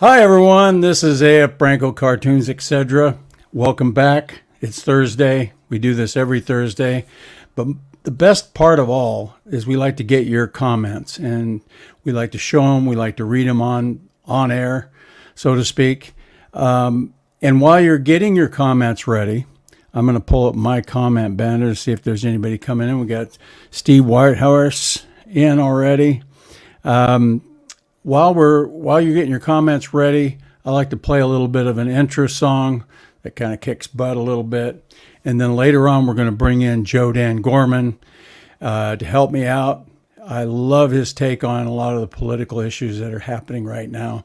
Hi everyone, this is AF Branco Cartoons Etc. Welcome back. It's Thursday. We do this every Thursday. But the best part of all is we like to get your comments, and we like to show them, we like to read them on air, so to speak. And while you're getting your comments ready, I'm going to pull up my comment banner to see if there's anybody coming in. We got Steve Whitehorse in already. While you're getting your comments ready, I like to play a little bit of an intro song that kind of kicks butt a little bit. And then later on, we're going to bring in Joe Dan Gorman to help me out. I love his take on a lot of the political issues that are happening right now.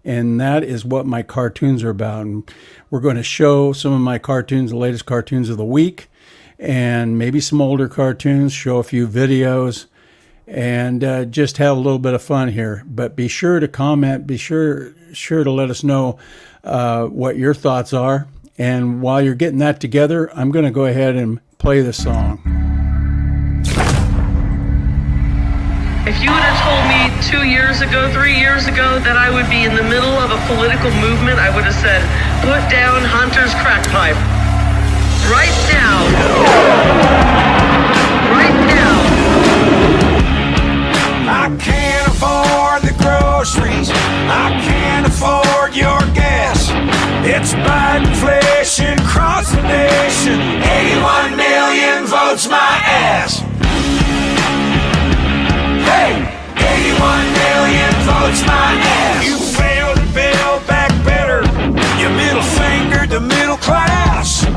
And that is what my cartoons are about. And we're going to show some of my cartoons, the latest cartoons of the week, and maybe some older cartoons, show a few videos, and just have a little bit of fun here. But be sure to comment, be sure to let us know what your thoughts are. And while you're getting that together, I'm going to go ahead and play the song. If you would have told me 2 years ago, 3 years ago, that I would be in the middle of a political movement, I would have said, put down Hunter's crack pipe. Right now. Right now. I can't afford the groceries. I can't afford your gas. It's Bidenflation across the nation. 81 million votes my ass. Hey, 81 million votes my ass. You failed to build back better. You middle fingered the middle class.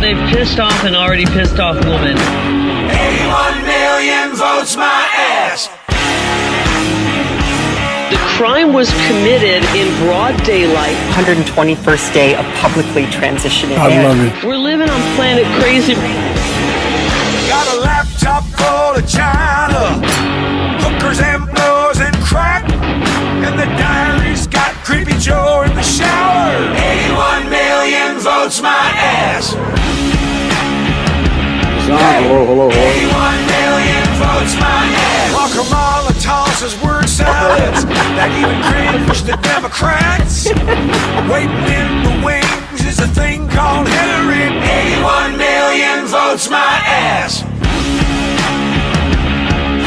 They've pissed off an already pissed off woman. 81 million votes my ass. The crime was committed in broad daylight. 121st day of publicly transitioning. I love it. We're living on planet crazy. Got a laptop full of China, hookers and blows and crack, and the diary's got Creepy Joe in the shower. 81 million votes my ass. Hey, 81 million votes my ass. While Kamala tosses word salads that even cringe the Democrats. Waiting in the wings is a thing called Hillary. 81 million votes my ass.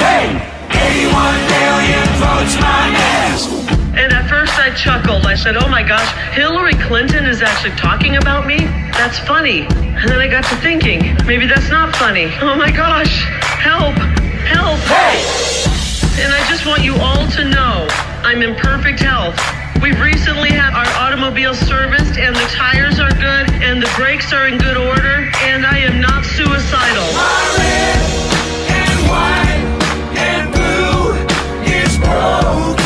Hey, 81 million votes my ass. And at first I chuckled. I said, oh my gosh, Hillary Clinton is actually talking about me? That's funny. And then I got to thinking, maybe that's not funny. Oh my gosh, help, help. Hey! And I just want you all to know, I'm in perfect health. We've recently had our automobile serviced, and the tires are good, and the brakes are in good order, and I am not suicidal. My red and white and blue is broken.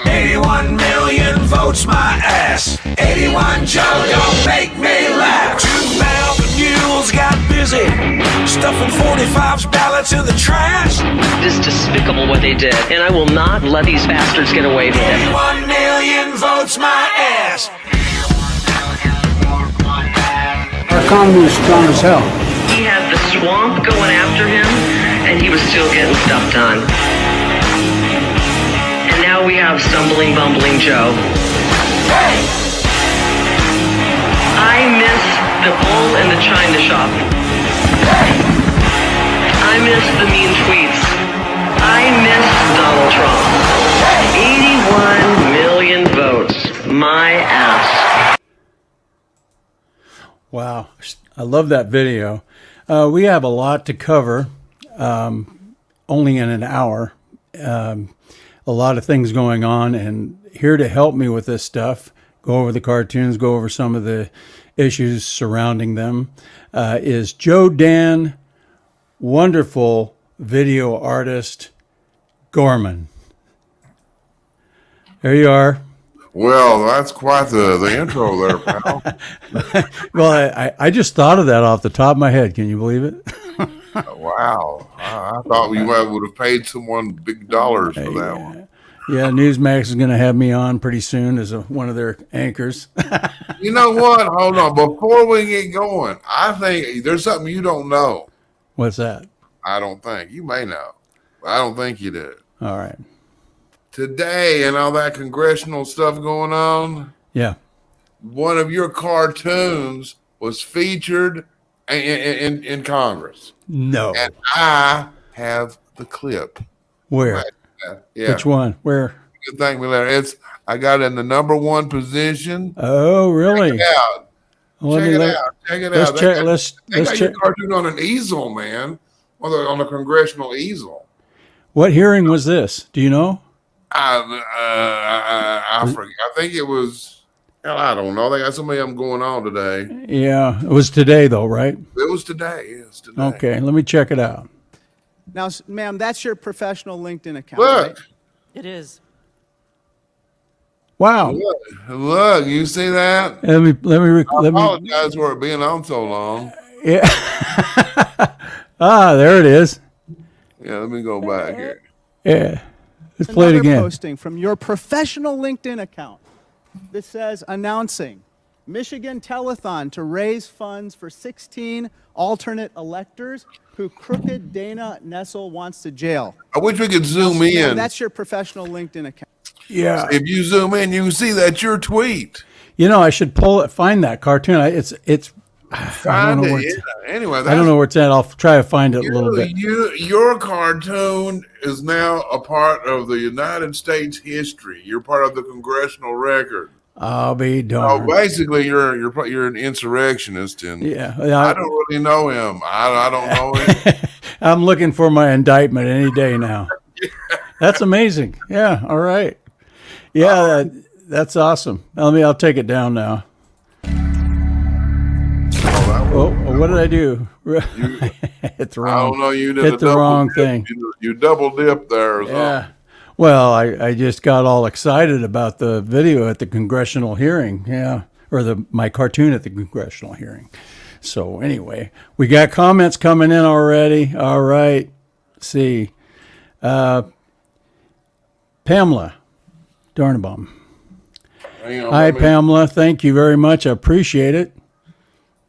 81 million votes my ass. 81 Joe, don't make me laugh. 2,000 mules got busy stuffing 45's ballots in the trash. It is despicable what they did, and I will not let these bastards get away with it. 81 million votes my ass. Our economy is strong as hell. He had the swamp going after him, and he was still getting stuff done. And now we have stumbling, bumbling Joe. Hey! I miss the bull in the china shop. I miss the mean tweets. I miss Donald Trump. 81 million votes. My ass. Wow, I love that video. We have a lot to cover, only in an hour. A lot of things going on, and here to help me with this stuff, go over the cartoons, go over some of the issues surrounding them, is Joe Dan, wonderful video artist, Gorman. There you are. Well, that's quite the intro there, pal. Well, I just thought of that off the top of my head. Can you believe it? Wow. I thought we would have paid someone big dollars for that one. Yeah, Newsmax is going to have me on pretty soon as one of their anchors. You know what? Hold on. Before we get going, I think there's something you don't know. What's that? I don't think. You may know. I don't think you do. All right. Today and all that congressional stuff going on, Yeah. one of your cartoons was featured in Congress. No. And I have the clip. Where? Yeah. Which one? Where? You can thank me later. I got it in the number 1 position. Oh, really? Check it out. Well, Check it out. Check it out. They got your cartoon on an easel, man. On a congressional easel. What hearing was this? Do you know? I forget. I think it was. Hell, I don't know. They got so many of them going on today. Yeah, it was today though, right? It was today. Yes, today. Okay, let me check it out. Now, ma'am, that's your professional LinkedIn account, Look. right? It is. Wow. Look, you see that? Let me. I apologize for it being on so long. Yeah. There it is. Yeah, let me go back here. Yeah. Let's play it Another again. posting from your professional LinkedIn account. This says, announcing Michigan telethon to raise funds for 16 alternate electors who crooked Dana Nessel wants to jail. I wish we could zoom Ma'am, in. that's your professional LinkedIn account. Yeah. If you zoom in, you can see that's your tweet. You know, I should find that cartoon. It's. I don't know where it's. Anyway, I don't know where it's at. I'll try to find it a little bit. Your cartoon is now a part of the United States history. You're part of the congressional record. I'll be So darned. basically, you're an insurrectionist, and Yeah. I don't really know him. I don't know him. I'm looking for my indictment any day now. That's amazing. Yeah. All right. Yeah, that's awesome. I'll take it down now. Oh, what did I do? It's wrong. I don't know. You did Hit a the double wrong dip. thing. You double dipped there or something. Yeah. Well, I just got all excited about the video at the congressional hearing. Yeah. Or my cartoon at the congressional hearing. So anyway, we got comments coming in already. All right. Let's see. Pamela Darnabaum. Hang on, Hi, let me- Pamela. Thank you very much. I appreciate it.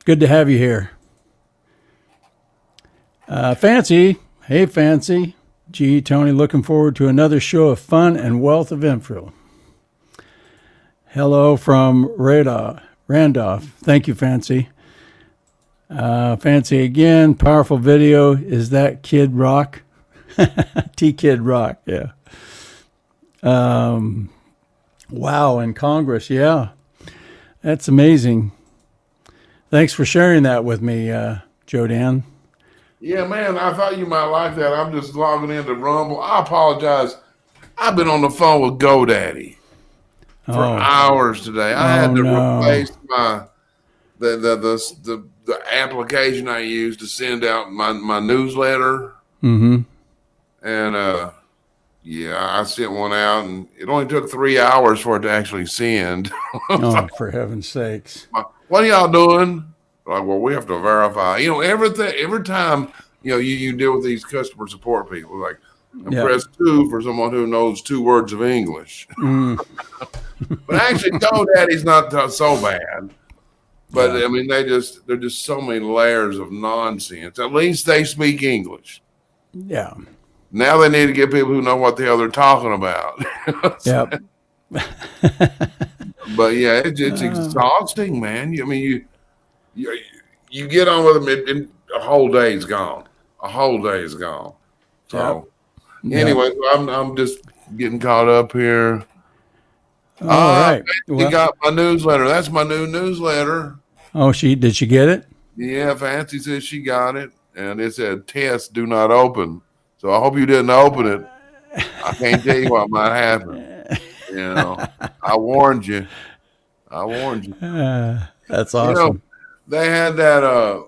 Good to have you here. Fancy. Hey, Fancy. Gee, Tony, looking forward to another show of fun and wealth of info. Hello from Randolph. Thank you, Fancy. Fancy again. Powerful video. Is that Kid Rock? T-Kid Rock, yeah. Wow, in Congress, yeah. That's amazing. Thanks for sharing that with me, Joe Dan. Yeah, man, I thought you might like that. I'm just logging into Rumble. I apologize. I've been on the phone with GoDaddy for hours today. I had to replace the application I use to send out my newsletter. Mm-hmm. And yeah, I sent one out, and it only took 3 hours for it to actually send. Oh, for heaven's sakes. What are y'all doing? Like, well, we have to verify. You know, every time, you deal with these customer support people, like, press 2 for someone who knows 2 words of English. But actually, GoDaddy's not so bad. But I mean, they're just so many layers of nonsense. At least they speak English. Yeah. Now they need to get people who know what the hell they're talking about. Yep. But yeah, it's exhausting, man. I mean, you get on with them, and a whole day's gone. A whole day is gone. So anyway, I'm just getting caught up here. All right. You got my newsletter. That's my new newsletter. Oh, did she get it? Yeah, Fancy says she got it, and it said "Test do not open." So I hope you didn't open it. I can't tell you what might happen. I warned you. That's awesome. They had that.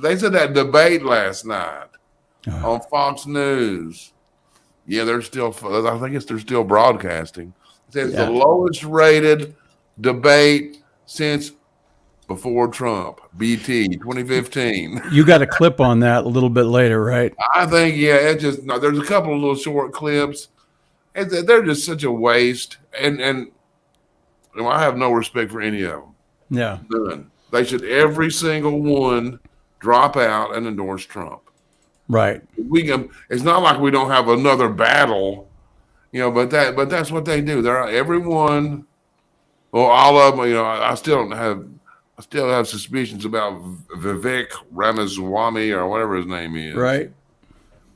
They said that debate last night on Fox News. Yeah, they're still. I think they're still broadcasting. It says the lowest rated debate since before Trump. BT 2015. You got a clip on that a little bit later, right? I think there's a couple of little short clips. And they're just such a waste, and I have no respect for any of them. Yeah. None. They should every single one drop out and endorse Trump. Right. It's not like we don't have another battle, but that's what they do. Everyone, well, all of them. I still have suspicions about Vivek Ramaswamy or whatever his name is. Right.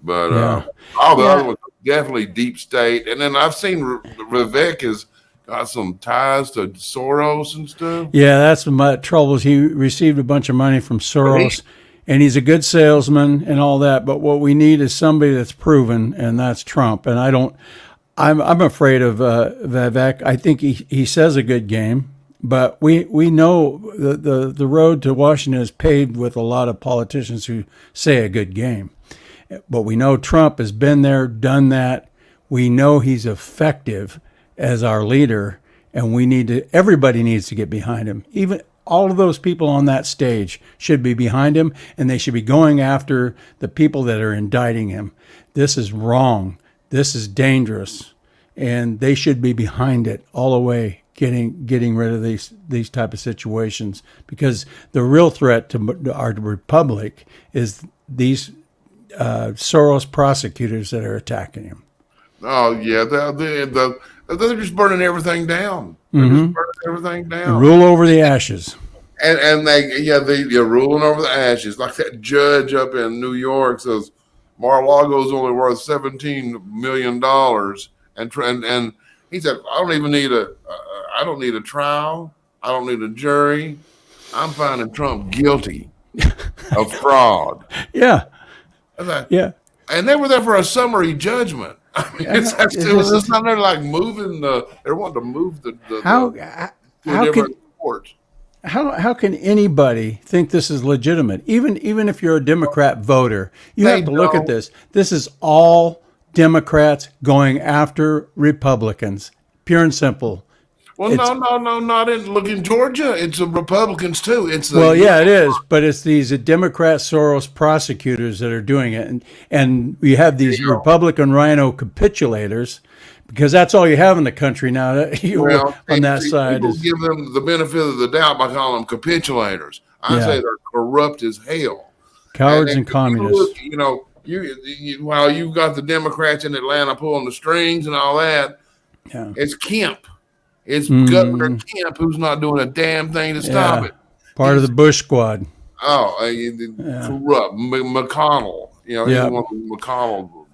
But Yeah. all the other ones are definitely deep state. And then I've seen Vivek has got some ties to Soros and stuff. Yeah, that's my troubles. He received a bunch of money from Soros, and he's a good salesman and all that. But what we need is somebody that's proven, and that's Trump. And I'm afraid of Vivek. I think he says a good game, but we know the road to Washington is paved with a lot of politicians who say a good game. But we know Trump has been there, done that. We know he's effective as our leader, and everybody needs to get behind him. Even all of those people on that stage should be behind him, and they should be going after the people that are indicting him. This is wrong. This is dangerous, and they should be behind it all the way, getting rid of these type of situations, because the real threat to our republic is these Soros prosecutors that are attacking him. Oh yeah, they're just burning everything down. They're just burning everything down. Rule over the ashes. And they're ruling over the ashes. Like that judge up in New York says, Mar-a-Lago's only worth $17 million, and he said, I don't need a trial. I don't need a jury. I'm finding Trump guilty of fraud. Yeah. Yeah. And they were there for a summary judgment. I mean, it's not they're like moving they're wanting to move the how different court. How can anybody think this is legitimate? Even if you're a Democrat voter, you have to look at this. This is all Democrats going after Republicans, pure and simple. Well, no, not in Georgia. It's the Republicans too. It is, but it's these Democrat Soros prosecutors that are doing it, and we have these Republican rhino capitulators, because that's all you have in the country now. On that side, people give them the benefit of the doubt by calling them capitulators. I say they're corrupt as hell, cowards and communists. While you've got the Democrats in Atlanta pulling the strings and all that, it's Kemp. It's Governor Kemp who's not doing a damn thing to stop it. Part of the Bush squad. Corrupt. McConnell. McConnell.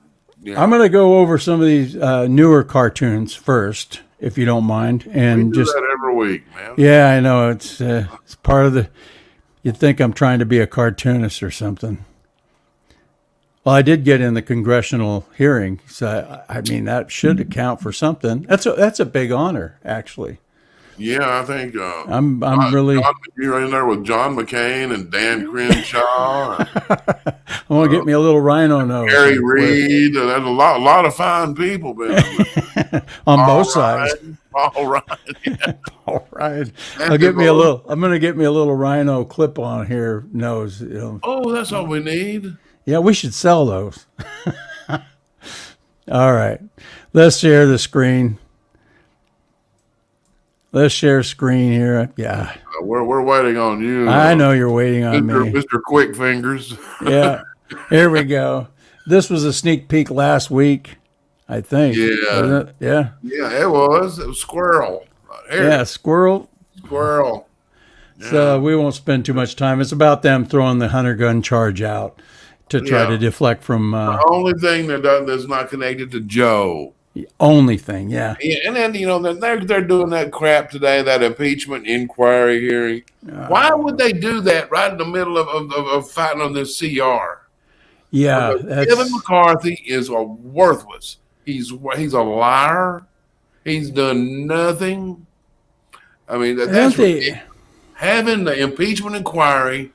I'm going to go over some of these newer cartoons first, if you don't mind, and we do that every week, man. Yeah, I know it's part of the. You'd think I'm trying to be a cartoonist or something. Well, I did get in the congressional hearing, so I mean that should account for something. That's a big honor, actually. Yeah, I think I'm really. You're in there with John McCain and Dan Crenshaw. I want to get me a little rhino nose. Harry Reid. There's a lot of fine people, man. On both sides. All right. Yeah. All right. I'm going to get me a little rhino clip-on here nose. Oh, that's all we need. Yeah, we should sell those. All right. Let's share the screen. Let's share screen here. Yeah. We're waiting on you. I know you're waiting on me. Mr. Quick Fingers. Yeah. Here we go. This was a sneak peek last week, I think. Yeah. Wasn't it? Yeah. Yeah, it was. It was Squirrel. Here. Yeah, Squirrel. Yeah. So we won't spend too much time. It's about them throwing the hunter gun charge out to try to deflect from. The only thing that's not connected to Joe. The only thing, yeah. And then they're doing that crap today, that impeachment inquiry hearing. Why would they do that right in the middle of fighting on this CR? Yeah, Kevin McCarthy is worthless. He's a liar. He's done nothing. I mean, that's having the impeachment inquiry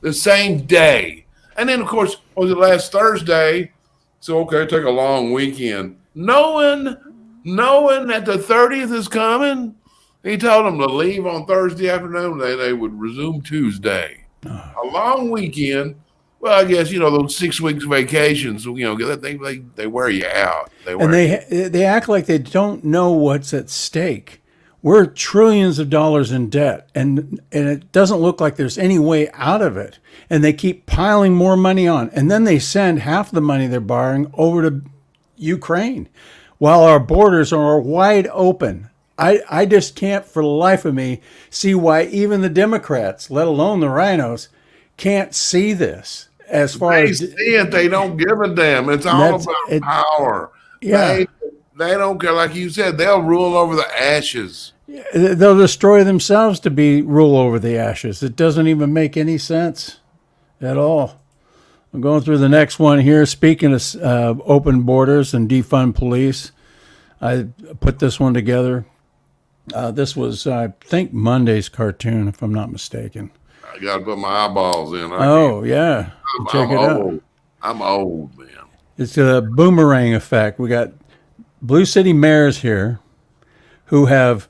the same day, and then of course was it last Thursday? So take a long weekend. Knowing that the 30th is coming, he told them to leave on Thursday afternoon. They would resume Tuesday. A long weekend. Well, I guess those 6 weeks vacations. They wear you out. They act like they don't know what's at stake. We're trillions of dollars in debt, and it doesn't look like there's any way out of it. And they keep piling more money on, and then they send half the money they're borrowing over to Ukraine, while our borders are wide open. I just can't for the life of me see why even the Democrats, let alone the rhinos, can't see this. As far They as see it, they don't give a damn. It's all That's- about it- power. Yeah. They don't care. Like you said, they'll rule over the ashes. they'll destroy themselves to be rule over the ashes. It doesn't even make any sense at all. I'm going through the next one here. Speaking of open borders and defund police, I put this one together. This was, I think, Monday's cartoon, if I'm not mistaken. I got to put my eyeballs in. Oh, yeah. Check it out. old. I'm old, man. It's a boomerang effect. We got blue city mayors here who have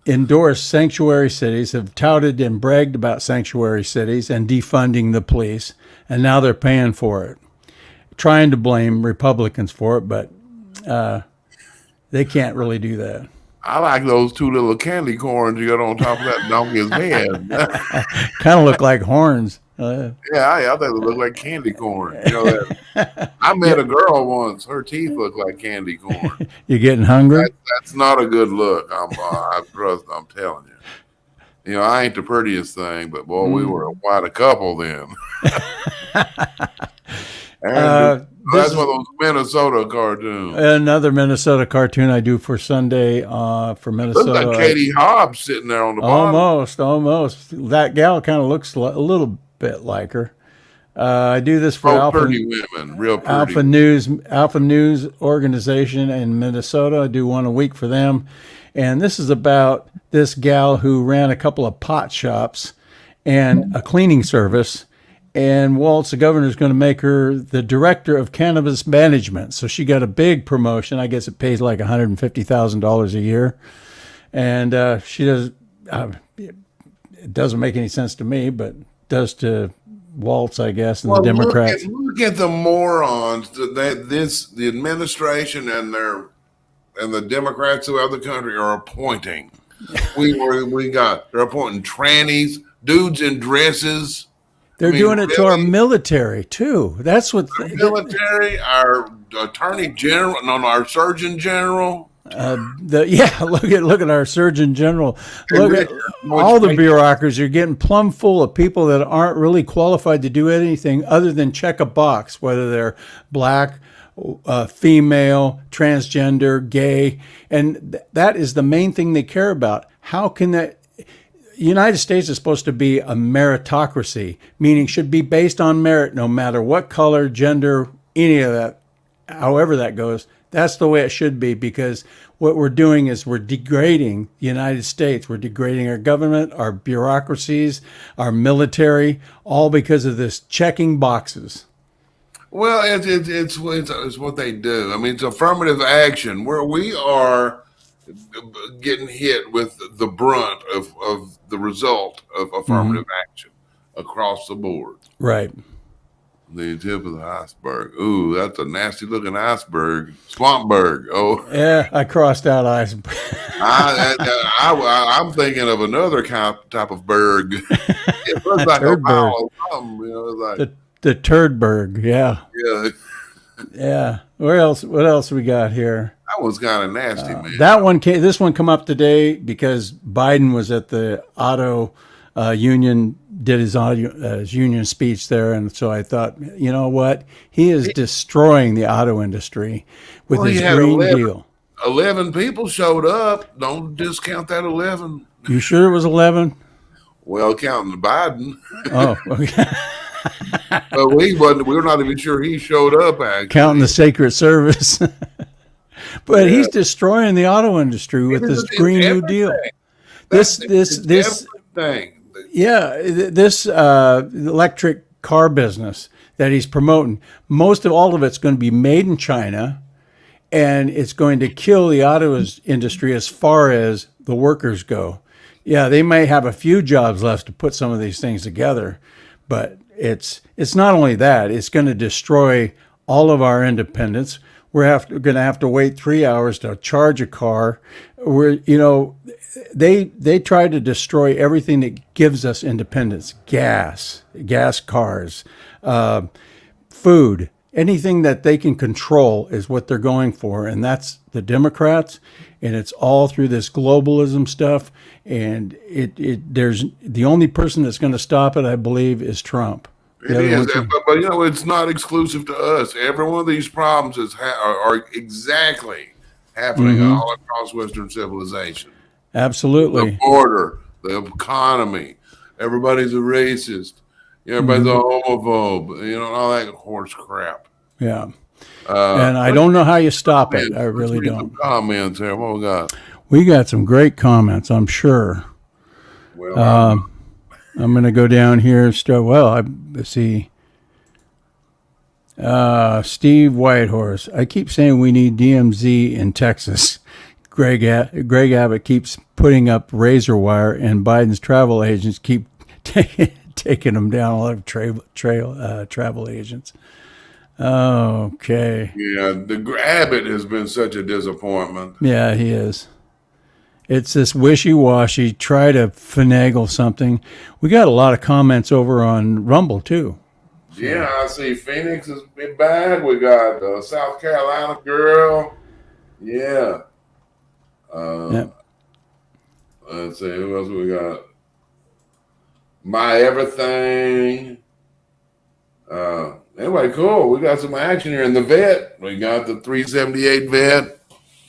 endorsed sanctuary cities, have touted and bragged about sanctuary cities and defunding the police, and now they're paying for it. Trying to blame Republicans for it, but they can't really do that. I like those two little candy corns you got on top of that donkey's head. Kind of look like horns. Yeah, I think they look like candy corn. You know that. I met a girl once. Her teeth look like candy corn. You getting hungry? That's not a good look. I'm telling you. You know, I ain't the prettiest thing, but boy, we were quite a couple then. And that's one of those Minnesota cartoons. Another Minnesota cartoon I do for Sunday for Minnesota. Looks like Katie Hobbs sitting there on the bottom. Almost. That gal kind of looks a little bit like her. I do this for Oh, pretty women, real pretty. Alpha News organization in Minnesota. I do one a week for them. And this is about this gal who ran a couple of pot shops and a cleaning service. And Waltz, the governor, is going to make her the director of cannabis management. So she got a big promotion. I guess it pays like $150,000 a year. And she does, it doesn't make any sense to me, but does to Waltz, I guess, and the Democrats. Look at the morons that the administration and the Democrats throughout the country are appointing. They're appointing trannies, dudes in dresses. They're doing it to our military too. That's what our military, our attorney general, our surgeon general. Look at our surgeon general. Look at all the bureaucrats. You're getting plumb full of people that aren't really qualified to do anything other than check a box, whether they're black, female, transgender, gay, and that is the main thing they care about. How can that? The United States is supposed to be a meritocracy, meaning should be based on merit, no matter what color, gender, any of that, however that goes. That's the way it should be, because what we're doing is we're degrading the United States. We're degrading our government, our bureaucracies, our military, all because of this checking boxes. Well, it's what they do. I mean, it's affirmative action where we are getting hit with the brunt of the result of affirmative action across the board. Right. The tip of the iceberg. Ooh, that's a nasty looking iceberg. Swampberg. Oh, yeah, I crossed out iceberg. I'm thinking of another type of berg. It looks like a pile of something. You know, it's like the Turdberg. Yeah. Yeah. Yeah. What else we got here? That was kind of nasty, man. This one come up today because Biden was at the auto union, did his union speech there, and so I thought, you know what, he is destroying the auto industry with his Green Deal. 11 people showed up. Don't discount that 11. You sure it was 11? Well, counting Biden. Oh, okay. But we were not even sure he showed up. Actually, counting the Secret Service. But he's destroying the auto industry with this Green New Deal. This thing. Yeah, this electric car business that he's promoting, most of all of it's going to be made in China, and it's going to kill the auto industry as far as the workers go. Yeah, they may have a few jobs left to put some of these things together, but it's not only that, it's going to destroy all of our independence. We're going to have to wait 3 hours to charge a car. they try to destroy everything that gives us independence: gas cars, food, anything that they can control is what they're going for, and that's the Democrats. And it's all through this globalism stuff. And there's the only person that's going to stop it, I believe, is Trump. It is, but it's not exclusive to us. Every one of these problems are exactly happening all across Western civilization. Absolutely. The border, the economy, everybody's a racist. Everybody's a homophobe. All that horse crap. Yeah. And I don't know how you stop it. I really don't. Some comments here. What we got? We got some great comments, I'm sure. Well, I'm going to go down here and start. Well, let's see. Steve Whitehorse. I keep saying we need DMZ in Texas. Greg Abbott keeps putting up razor wire, and Biden's travel agents keep taking them down. A lot of travel agents. Okay. Yeah, the Abbott has been such a disappointment. Yeah, he is. It's this wishy-washy, try to finagle something. We got a lot of comments over on Rumble, too. So. Yeah, I see Phoenix is back. We got South Carolina girl. Yeah. Yep. Let's see, who else we got? My Everything. Anyway, cool. We got some action here in the vet. We got the 378 vet.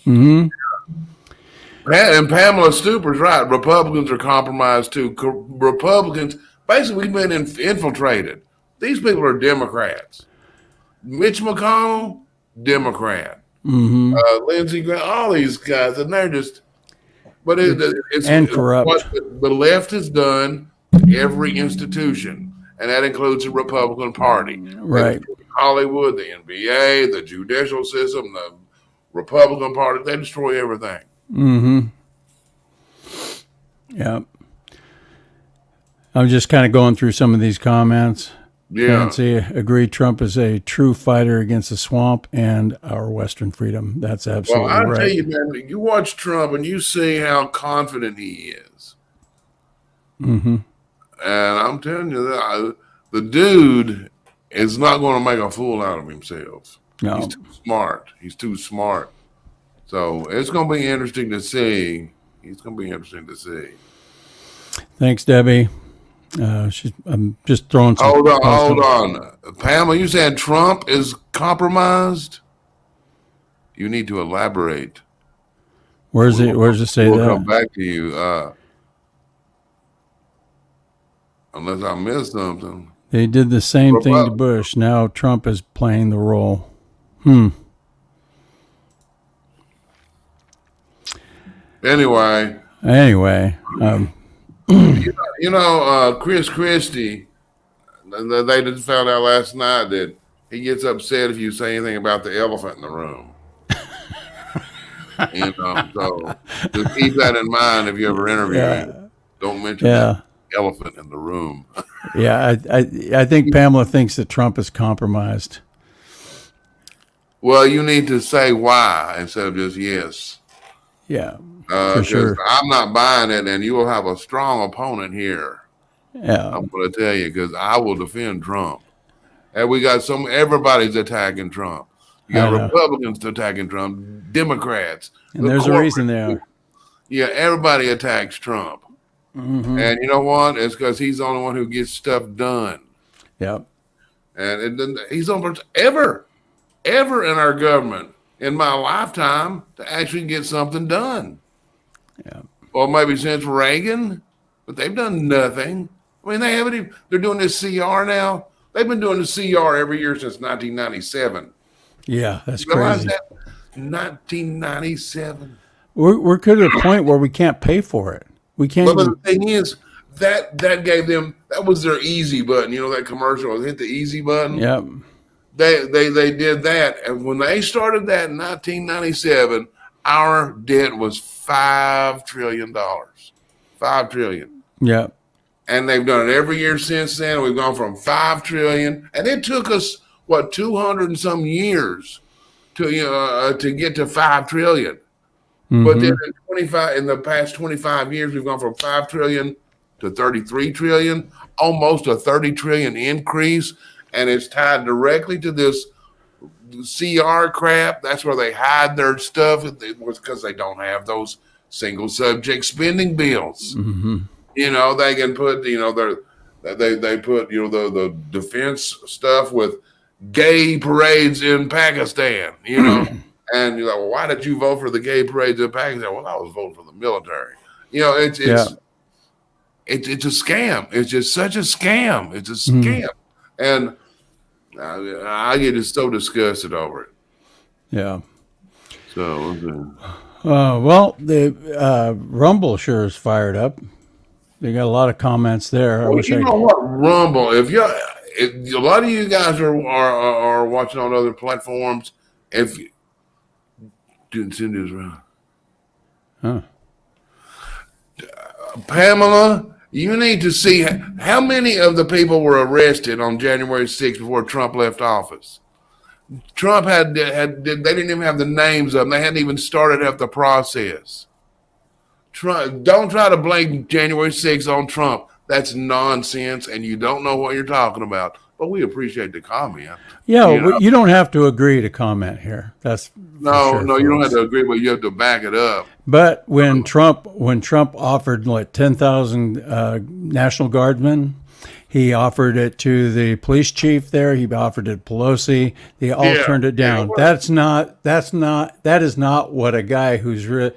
Mm-hmm. And Pamela Stuper's right. Republicans are compromised too. Republicans, basically, we've been infiltrated. These people are Democrats. Mitch McConnell, Democrat. Mm-hmm. Lindsey Graham, all these guys, and they're just. But it's corrupt. What the left has done to every institution, and that includes the Republican Party, right? Hollywood, the NBA, the judicial system, the Republican Party. They destroy everything. Mm-hmm. Yeah. I'm just kind of going through some of these comments. Yeah. Nancy agreed Trump is a true fighter against the swamp and our Western freedom. That's absolutely right. Well, I tell you, man, you watch Trump and you see how confident he is. Mm-hmm. And I'm telling you that the dude is not going to make a fool out of himself. No. He's too smart. He's too smart. So it's going to be interesting to see. It's going to be interesting to see. Thanks, Debbie. I'm just throwing some. Hold on. Pamela, you said Trump is compromised? You need to elaborate. Where's it say we'll that? We'll come back to you. Unless I missed something. They did the same thing to Bush. Now Trump is playing the role. Anyway, Chris Christie, they just found out last night that he gets upset if you say anything about the elephant in the room. So just keep that in mind if you ever interview him. Don't mention that elephant in the room. Yeah, I think Pamela thinks that Trump is compromised. Well, you need to say why instead of just yes. Yeah, for sure. I'm not buying it, and you will have a strong opponent here. Yeah, I'm going to tell you because I will defend Trump. And we got everybody's attacking Trump. You got Republicans attacking Trump, Democrats. And there's a reason there. Yeah, everybody attacks Trump. Mm-hmm. And you know what? It's because he's the only one who gets stuff done. Yep. And he's the only person ever in our government in my lifetime to actually get something done. Yeah. Well, maybe since Reagan, but they've done nothing. I mean, they're doing this CR now. They've been doing the CR every year since 1997. Yeah, that's crazy. 1997. We're to the point where we can't pay for it. We can't. But the thing is, that gave them, that was their easy button. You know, that commercial, hit the easy button. Yep. They did that. And when they started that in 1997, our debt was $5 trillion. $5 trillion. Yep. And they've done it every year since then. We've gone from $5 trillion. And it took us, 200 and some years to get to $5 trillion. But then in the past 25 years, we've gone from 5 trillion to 33 trillion, almost a 30 trillion increase. And it's tied directly to this CR crap. That's where they hide their stuff. It was because they don't have those single subject spending bills. You know, they can put, you know, they put, you know, the defense stuff with gay parades in Pakistan, you know. And you're like, well, why did you vote for the gay parades in Pakistan? Well, I was voting for the military. You know, it's a scam. It's just such a scam. It's a scam. And I get just so disgusted over it. Yeah. So, well, the Rumble sure is fired up. They got a lot of comments there. well, you know what, Rumble? If a lot of you guys are watching on other platforms, if you didn't send this around, Pamela, you need to see how many of the people were arrested on January 6th before Trump left office. Trump they didn't even have the names of them. They hadn't even started up the process. Don't try to blame January 6th on Trump. That's nonsense, and you don't know what you're talking about. But we appreciate the comment. Yeah, you don't have to agree to comment here. That's no, you don't have to agree, but you have to back it up. But when Trump offered like 10,000 National Guardsmen, he offered it to the police chief there. He offered it to Pelosi. They all turned it down. That is not what a guy who's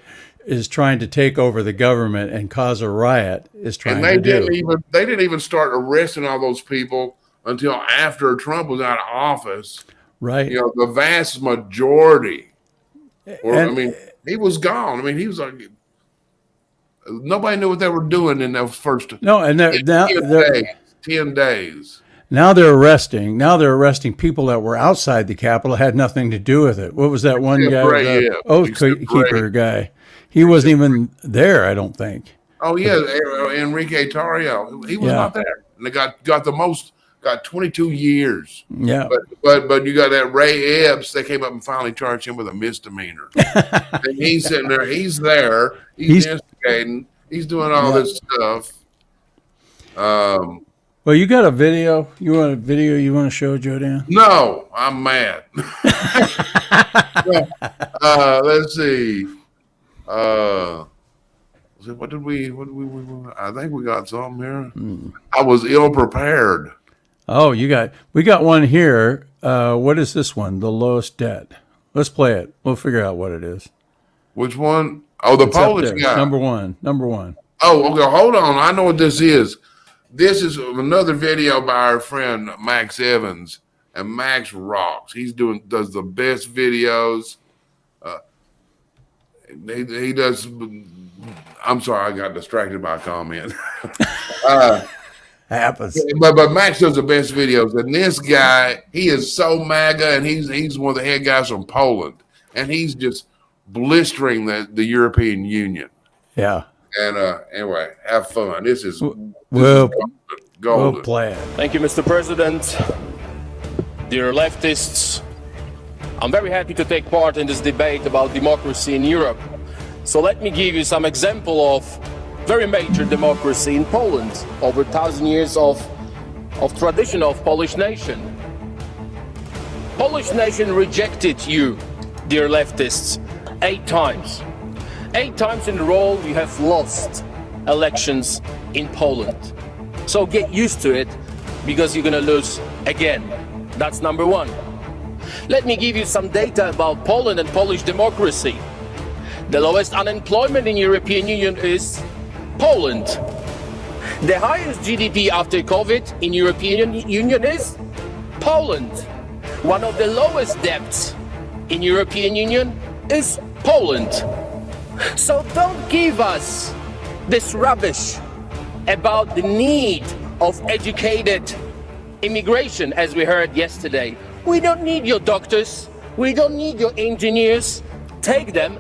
is trying to take over the government and cause a riot is trying to do. They didn't even start arresting all those people until after Trump was out of office. Right. You know, the vast majority. He was gone. I mean, he was like, nobody knew what they were doing in those first 10 days. Now they're arresting people that were outside the Capitol, had nothing to do with it. What was that one guy, the oath keeper guy? He wasn't even there, I don't think. Oh yeah, Enrique Tarrio. He was not there. And they got 22 years. Yeah. But you got that Ray Epps, they came up and finally charged him with a misdemeanor. And he's sitting there, he's there, he's investigating, he's doing all this stuff. Well, you got a video. You want to show, Joe Dan? No, I'm mad. Let's see. What did we I think we got something here. I was ill prepared. Oh, we got one here. What is this one? The lowest debt. Let's play it. We'll figure out what it is. Which one? Oh, the Polish guy. Number one. Oh, okay. Hold on. I know what this is. This is another video by our friend Max Evans, and Max rocks. He does the best videos. He does. I'm sorry, I got distracted by a comment. Happens. But Max does the best videos, and this guy, he is so MAGA, and he's one of the head guys from Poland, and he's just blistering the European Union. Yeah. And anyway, have fun. This is golden. We'll play it. Thank you, Mr. President. Dear leftists, I'm very happy to take part in this debate about democracy in Europe. So let me give you some example of very major democracy in Poland, over 1,000 years of tradition of Polish nation. Polish nation rejected you, dear leftists, 8 times. 8 times in a row you have lost elections in Poland. So get used to it, because you're gonna lose again. That's number one. Let me give you some data about Poland and Polish democracy. The lowest unemployment in European Union is Poland. The highest GDP after COVID in European Union is Poland. One of the lowest debts in European Union is Poland. So don't give us this rubbish about the need of educated immigration, as we heard yesterday. We don't need your doctors. We don't need your engineers. Take them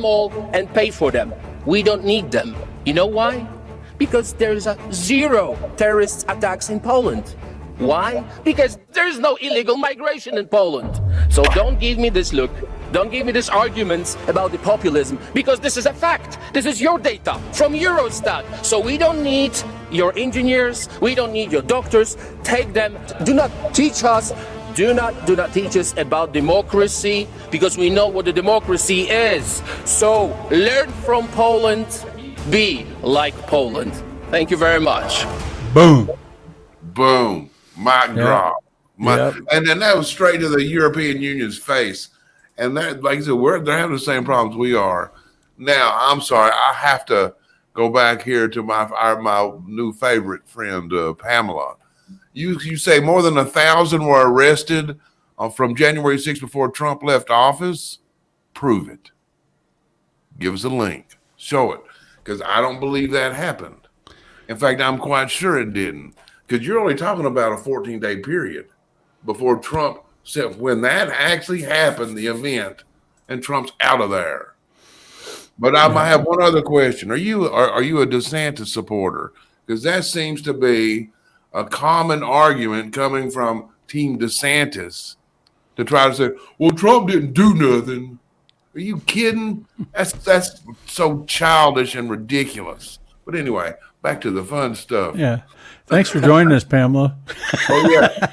all and pay for them. We don't need them. You know why? Because there's 0 terrorist attacks in Poland. Why? Because there's no illegal migration in Poland. So don't give me this look Don't give me these arguments about the populism, because this is a fact. This is your data from Eurostat. So we don't need your engineers, we don't need your doctors. Take them. Do not teach us. Do not teach us about democracy, because we know what the democracy is. So learn from Poland. Be like Poland. Thank you very much. Boom. Boom. Mic drop. Yep. And then that was straight to the European Union's face. And that, like I said, they're having the same problems we are. Now, I'm sorry, I have to go back here to my new favorite friend, Pamela. You say more than 1,000 were arrested from January 6th before Trump left office? Prove it. Give us a link. Show it. Because I don't believe that happened. In fact, I'm quite sure it didn't. Because you're only talking about a 14-day period before Trump said, when that actually happened, the event, and Trump's out of there. But I might have one other question. Are you a DeSantis supporter? Because that seems to be a common argument coming from Team DeSantis to try to say, well, Trump didn't do nothing. Are you kidding? That's so childish and ridiculous. But anyway, back to the fun stuff. Yeah. Thanks for joining us, Pamela. Oh yeah.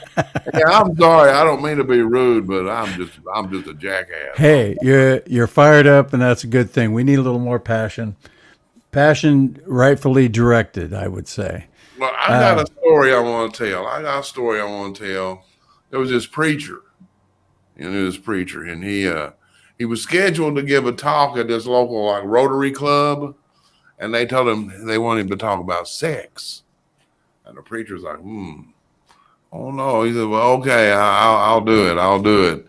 I'm sorry. I don't mean to be rude, but I'm just a jackass. Hey, you're fired up, and that's a good thing. We need a little more passion. Passion rightfully directed, I would say. Well, I got a story I want to tell. There was this preacher, and he was scheduled to give a talk at this local Rotary Club, and they told him they wanted him to talk about sex. And the preacher's like, oh no. He said, well, okay, I'll do it.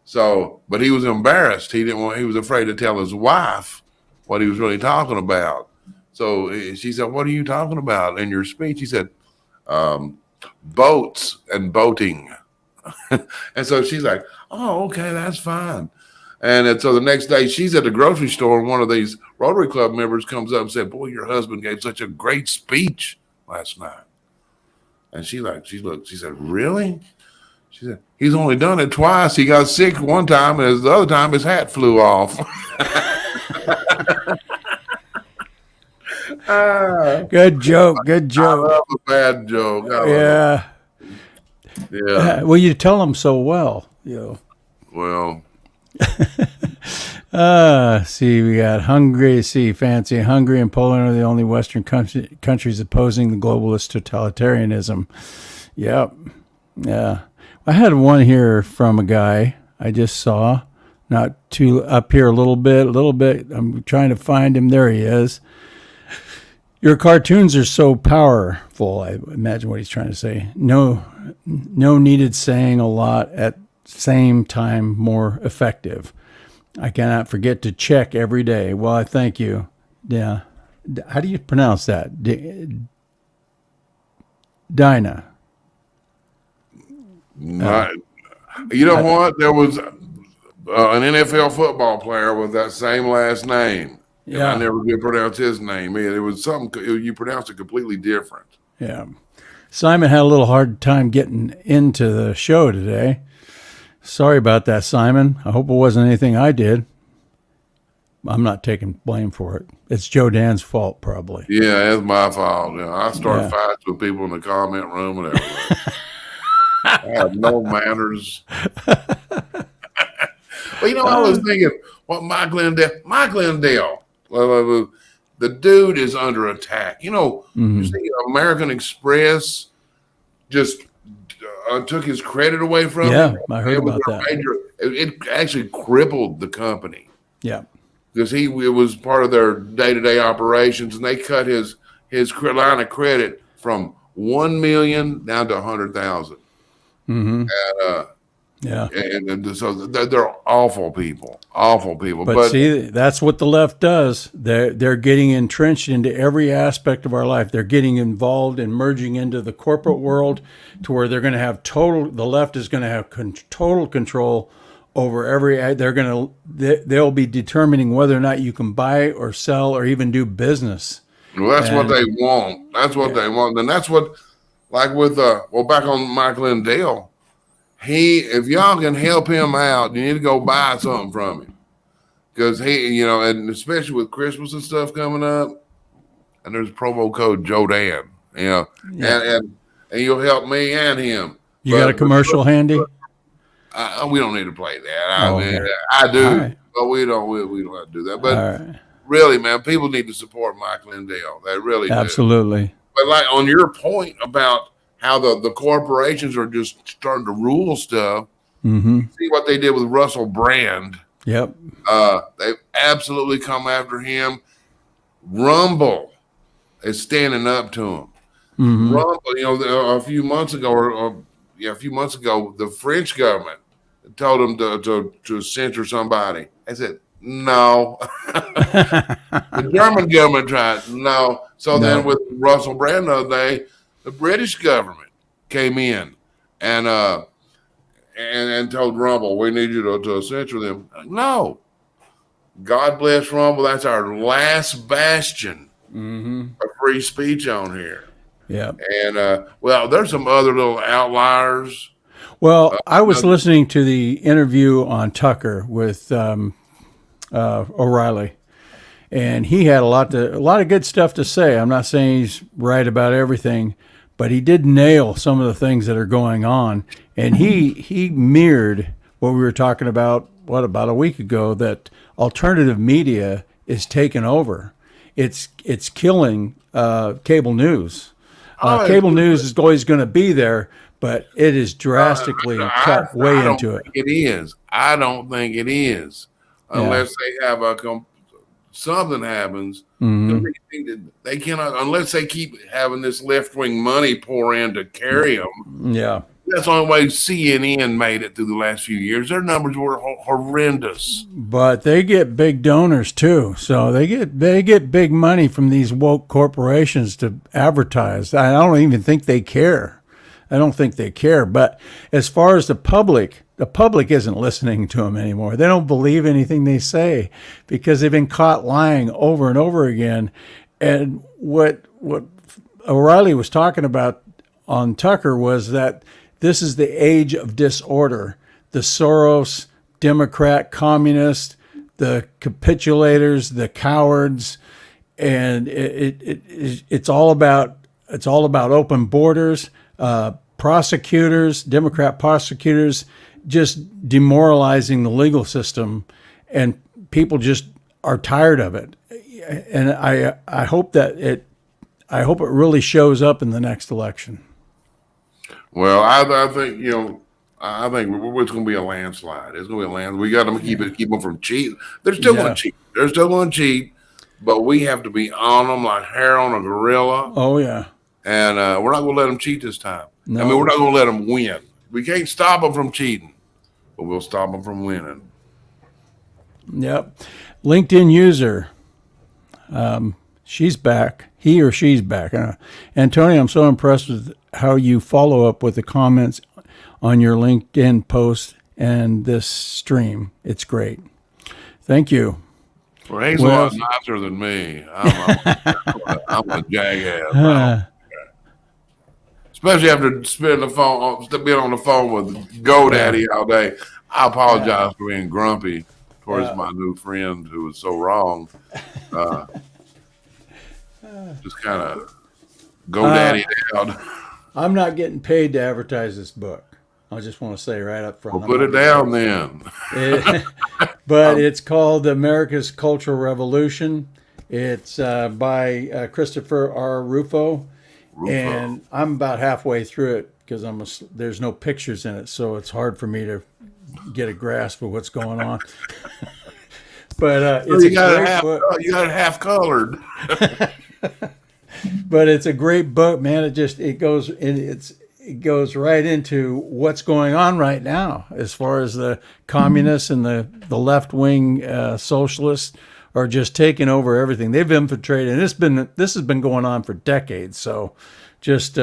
So, but he was embarrassed. He was afraid to tell his wife what he was really talking about. So she said, what are you talking about in your speech? He said, boats and boating. And so she's like, oh, okay, that's fine. And so the next day she's at the grocery store, and one of these Rotary Club members comes up and said, boy, your husband gave such a great speech last night. And she said, really? She said, he's only done it twice. He got sick one time, and the other time his hat flew off. Good joke. I love a bad joke. Yeah. Well, you tell them so well. Well. See, we got Hungary. Fancy. Hungary and Poland are the only Western countries opposing the globalist totalitarianism. Yep. Yeah. I had one here from a guy I just saw, not too up here a little bit. I'm trying to find him. There he is. Your cartoons are so powerful. I imagine what he's trying to say. No needed saying a lot at same time more effective. I cannot forget to check every day. Well, I thank you. Yeah. How do you pronounce that? Dinah. You know what? There was an NFL football player with that same last name. Yeah. I never did pronounce his name. It was something, you pronounced it completely different. Yeah. Simon had a little hard time getting into the show today. Sorry about that, Simon. I hope it wasn't anything I did. I'm not taking blame for it. It's Joe Dan's fault, probably. Yeah, it's my fault. I start fights with people in the comment room and everything. I have no manners. But I was thinking, Mike Lindell, the dude is under attack. You see, American Express just took his credit away from him. Yeah, I heard about that. It actually crippled the company. Yeah. Because it was part of their day-to-day operations, and they cut his line of credit from $1 million down to $100,000. Mm-hmm. And so they're awful people. But see, that's what the left does. They're getting entrenched into every aspect of our life. They're getting involved and merging into the corporate world to where they're going to have the left is going to have total control over they'll be determining whether or not you can buy or sell or even do business. Well, that's what they want. That's what they want. And that's what, like with, back on Mike Lindell, if y'all can help him out, you need to go buy something from him. Because and especially with Christmas and stuff coming up, and there's promo code Jodan, and you'll help me and him. You got a commercial handy? We don't need to play that. Okay. I do, right. but we don't have to do that. But really, man, people need to support Mike Lindell. They really Absolutely. do. But like on your point about how the corporations are just starting to rule stuff, see what they did with Russell Brand. Yep. They've absolutely come after him. Rumble is standing up to him. Rumble, a few months ago, the French government told them to censor somebody. I said, no. The German government tried. No. So then with Russell Brand the other day, the British government came in and told Rumble, we need you to censor them. No. God bless Rumble. That's our last bastion of free speech on here. Yeah. And, there's some other little outliers. Well, I was listening to the interview on Tucker with O'Reilly, and he had a lot of good stuff to say. I'm not saying he's right about everything, but he did nail some of the things that are going on. And he mirrored what we were talking about, about a week ago, that alternative media is taking over. It's killing cable news. Cable news is always going to be there, but it is drastically cut way into it. It is. I don't think it is, unless they have something happens. They cannot, unless they keep having this left-wing money pour in to carry them. Yeah. That's the only way CNN made it through the last few years. Their numbers were horrendous. But they get big donors too. So they get big money from these woke corporations to advertise. I don't even think they care. I don't think they care. But as far as the public isn't listening to them anymore. They don't believe anything they say because they've been caught lying over and over again. And what O'Reilly was talking about on Tucker was that this is the age of disorder. The Soros, Democrat, communist, the capitulators, the cowards, and it's all about open borders. Prosecutors, Democrat prosecutors, just demoralizing the legal system, and people just are tired of it. And I hope that it really shows up in the next election. Well, I think I think it's going to be a landslide. It's going to be a landslide. We got to keep them from cheating. They're still going to cheat. They're still going to cheat, but we have to be on them like hair on a gorilla. Oh yeah. And we're not going to let them cheat this time. No. I mean, we're not going to let them win. We can't stop them from cheating, but we'll stop them from winning. Yep. LinkedIn user. She's back. He or she's back. Antonio, I'm so impressed with how you follow up with the comments on your LinkedIn post and this stream. It's great. Thank you. Well, he's a lot nicer than me. I'm a jackass. Especially after being on the phone with GoDaddy all day. I apologize for being grumpy towards my new friend who was so wrong. Just kind of GoDaddy out. I'm not getting paid to advertise this book. I just want to say right up front. Well, put it down then. But it's called America's Cultural Revolution. It's by Christopher R. Rufo. And I'm about halfway through it because there's no pictures in it, so it's hard for me to get a grasp of what's going on. But it's a great book. You got it half colored. But it's a great book, man. It goes right into what's going on right now as far as the communists and the left wing socialists are just taking over everything. They've infiltrated, and this has been going on for decades. So, just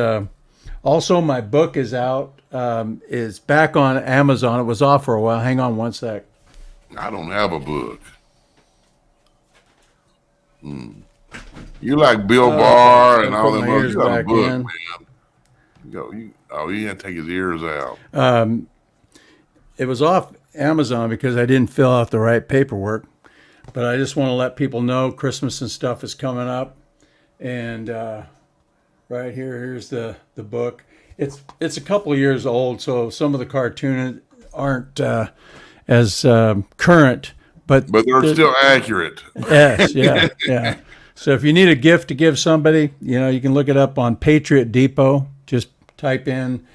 also my book is out. It's back on Amazon. It was off for a while. Hang on one sec. I don't have a book. You like Bill Barr and all them books. You got a book, man. You had to take his ears out. it was off Amazon because I didn't fill out the right paperwork. But I just want to let people know Christmas and stuff is coming up. And right here's the book. It's a couple of years old, so some of the cartoons aren't as current, but they're still accurate. Yes, yeah. So if you need a gift to give somebody, you can look it up on Patriot Depot. Just type in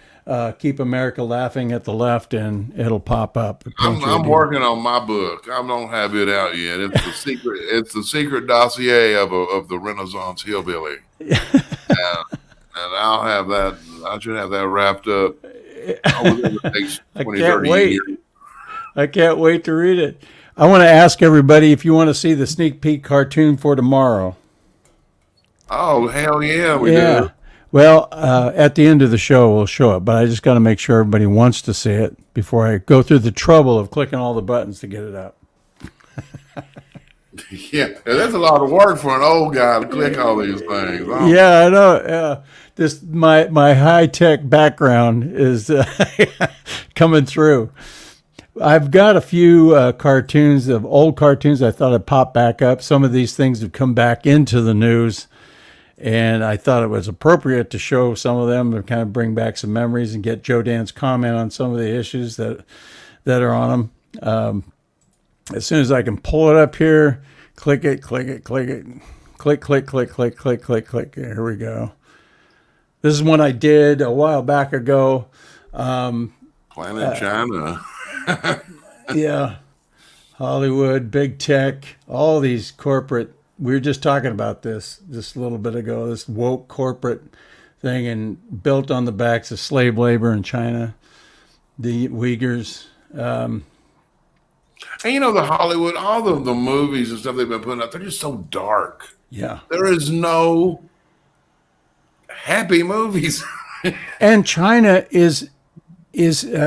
"Keep America Laughing" at the left, and it'll pop up. I'm working on my book. I don't have it out yet. It's the secret. It's the secret dossier of the Renaissance hillbilly, and I'll have that. I should have that wrapped up within the next 20, 30 years. I can't wait to read it. I want to ask everybody if you want to see the sneak peek cartoon for tomorrow. Oh, hell yeah, we do. Well, at the end of the show, we'll show it, but I just got to make sure everybody wants to see it before I go through the trouble of clicking all the buttons to get it up. Yeah, that's a lot of work for an old guy to click all these things. Oh. Yeah, I know. Yeah. This my high-tech background is coming through. I've got a few cartoons of old cartoons I thought I'd pop back up. Some of these things have come back into the news, and I thought it was appropriate to show some of them to kind of bring back some memories and get Joe Dan's comment on some of the issues that are on them. As soon as I can pull it up here, click it, click, click, click. Here we go. This is one I did a while back ago. Planet China. Yeah. Hollywood, big tech, all these corporate. We were just talking about this a little bit ago, this woke corporate thing, and built on the backs of slave labor in China, the Uyghurs. And the Hollywood, all the movies and stuff they've been putting out, they're just so dark. Yeah. There is no happy movies. And China is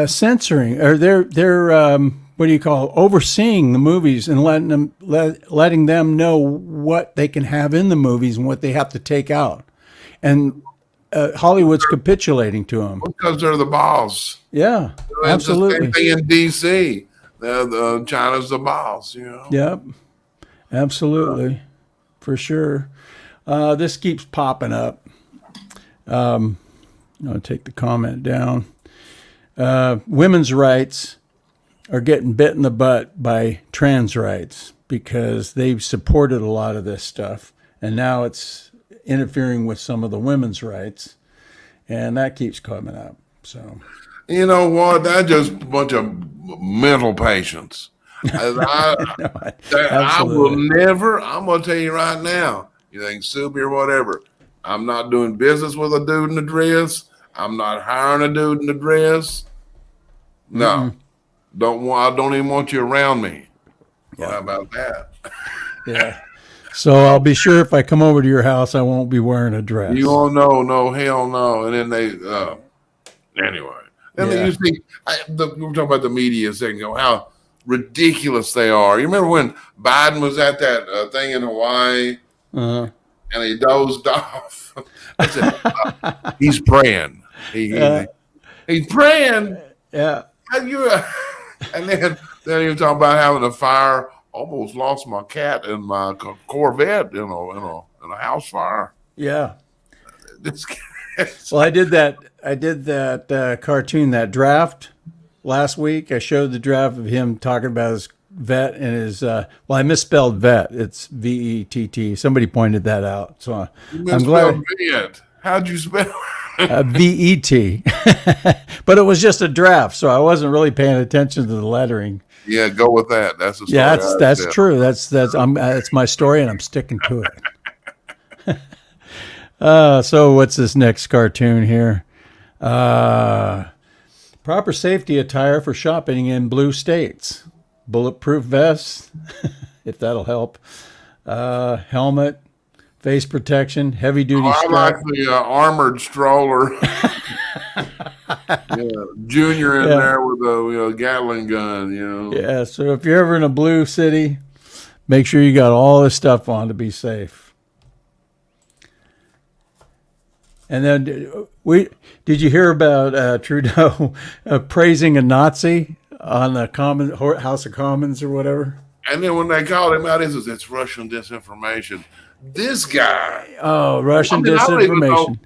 censoring, or they're what do you call, overseeing the movies and letting them know what they can have in the movies and what they have to take out. And Hollywood's capitulating to them because they're the boss. Yeah, absolutely. The same thing in DC. China's the boss, Yep, absolutely, for sure. This keeps popping up. I'll take the comment down. Women's rights are getting bit in the butt by trans rights because they've supported a lot of this stuff, and now it's interfering with some of the women's rights, and that keeps coming up. So, you know what? That's just a bunch of mental patients. I will never. I'm gonna tell you right now. You think sue me or whatever? I'm not doing business with a dude in a dress. I'm not hiring a dude in a dress. No, I don't even want you around me. Yeah. Well, how about that? Yeah. So I'll be sure if I come over to your house, I won't be wearing a dress. You won't know, no, hell no. And then they, anyway. And then you see, we were talking about the media a second ago, how ridiculous they are. You remember when Biden was at that thing in Hawaii, and he dozed off? I said, he's praying. He's praying. Yeah. And then he was talking about having a fire. Almost lost my cat and my Corvette, in a house fire. Yeah. Well, I did that cartoon, that draft last week. I showed the draft of him talking about his vet and his. I misspelled vet. It's VETT. Somebody pointed that out, so I'm glad. Vet. How'd you spell? VET. But it was just a draft, so I wasn't really paying attention to the lettering. Yeah, go with that. That's the story. Yeah, that's true. That's my story, and I'm sticking to it. So what's this next cartoon here? Proper safety attire for shopping in blue states. Bulletproof vests, if that'll help. Helmet, face protection, heavy duty I strap. like the armored stroller. Junior in there with a Gatling gun, Yeah, so if you're ever in a blue city, make sure you got all this stuff on to be safe. And then did you hear about Trudeau praising a Nazi on the House of Commons or whatever. And then when they called him out, he says, it's Russian disinformation. This guy. Oh, Russian I don't even know. disinformation.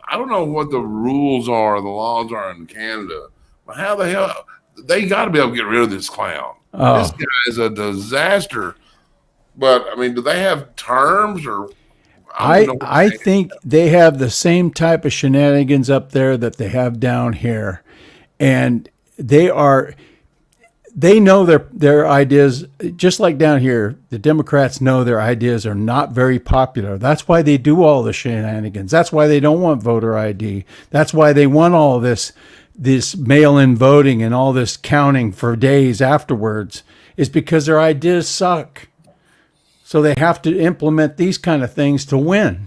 I don't know what the rules are, the laws are in Canada, but how the hell they got to be able to get rid of this clown? Oh. This guy is a disaster. But I mean, do they have terms or? I think they have the same type of shenanigans up there that they have down here, and they know their ideas, just like down here. The Democrats know their ideas are not very popular. That's why they do all the shenanigans. That's why they don't want voter ID. That's why they want all this mail-in voting and all this counting for days afterwards, is because their ideas suck. So they have to implement these kind of things to win.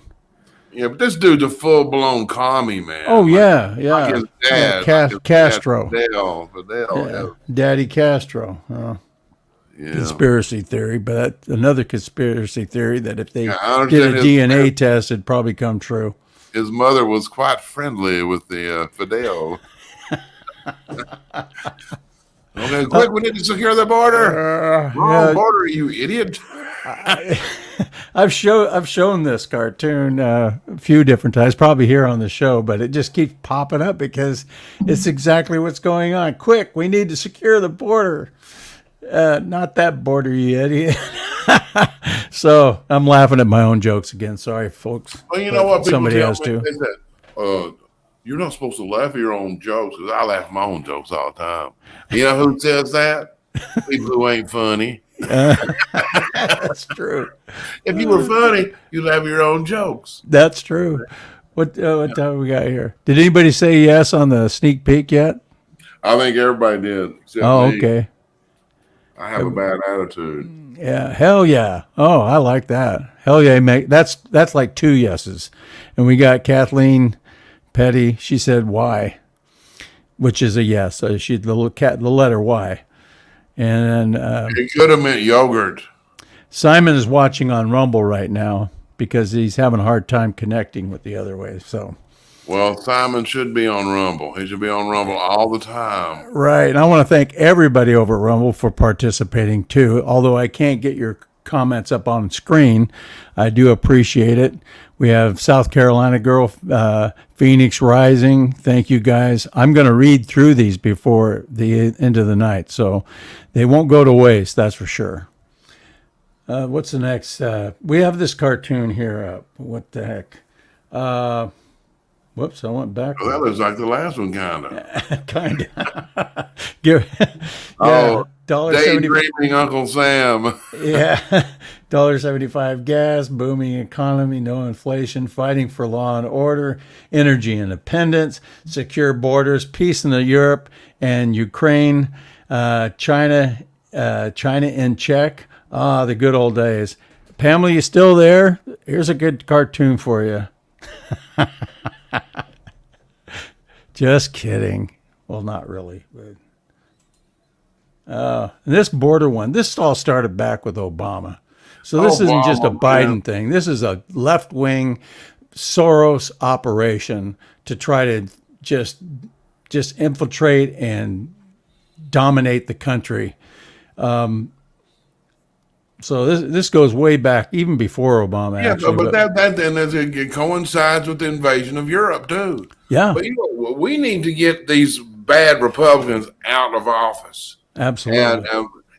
Yeah, but this dude's a full-blown commie, man. Oh, yeah. Like his dad, Castro. Fidel. Daddy Castro. Yeah. Conspiracy theory, but that's another conspiracy theory that if they I did a understand DNA test, it'd probably come true. His mother was quite friendly with the Fidel. Okay, quick, we need to secure the border. Wrong border, you idiot. I've shown this cartoon a few different times, probably here on the show, but it just keeps popping up because it's exactly what's going on. Quick, we need to secure the border. Not that border, you idiot. So I'm laughing at my own jokes again. Sorry, folks. Well, you know what? Somebody has to. They said, you're not supposed to laugh at your own jokes, because I laugh at my own jokes all the time. You know who says that? People who ain't funny. That's true. If you were funny, you laugh at your own jokes. That's true. What time we got here? Did anybody say yes on the sneak peek yet? I think everybody did. Except Oh, me. okay. I have a bad attitude. Yeah, hell yeah. Oh, I like that. Hell yeah, that's like 2 yeses. And we got Kathleen Petty. She said why, which is a yes. So the letter Y. And It could have meant yogurt. Simon is watching on Rumble right now because he's having a hard time connecting with the other way. So, Well, Simon should be on Rumble. He should be on Rumble all the time. right. And I want to thank everybody over at Rumble for participating too. Although I can't get your comments up on screen, I do appreciate it. We have South Carolina girl, Phoenix Rising. Thank you guys. I'm going to read through these before the end of the night, so they won't go to waste. That's for sure. What's the next? We have this cartoon here up. What the heck? Whoops, I went back. Well, that looks like the last one, kind of. Kind of. Yeah. Daydreaming Uncle Sam. Yeah, $1.75 gas, booming economy, no inflation, fighting for law and order, energy independence, secure borders, peace in Europe and Ukraine, China in check. Ah, the good old days. Pamela, you still there? Here's a good cartoon for you. Just kidding. Well, not really, but. This border one, this all started back with Obama. So this isn't just a Biden thing. This is a left-wing Soros operation to try to just infiltrate and dominate the country. So this goes way back, even before Obama. Yeah, actually, but that then it coincides with the invasion of Europe too. Yeah, but we need to get these bad Republicans out of office. Absolutely.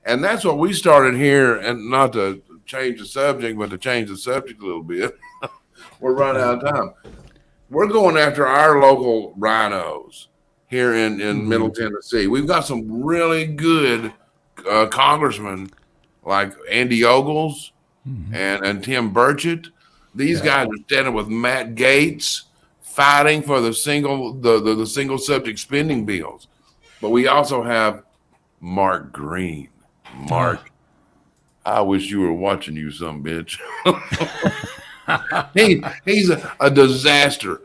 And that's what we started here, and not to change the subject, but to change the subject a little bit. We're running out of time. We're going after our local rhinos here in Middle Tennessee. We've got some really good congressmen like Andy Ogles and Tim Burchett. These guys are standing with Matt Gaetz, fighting for the single subject spending bills. But we also have Mark Green. Mark, I wish you were watching, you some bitch. He's a disaster.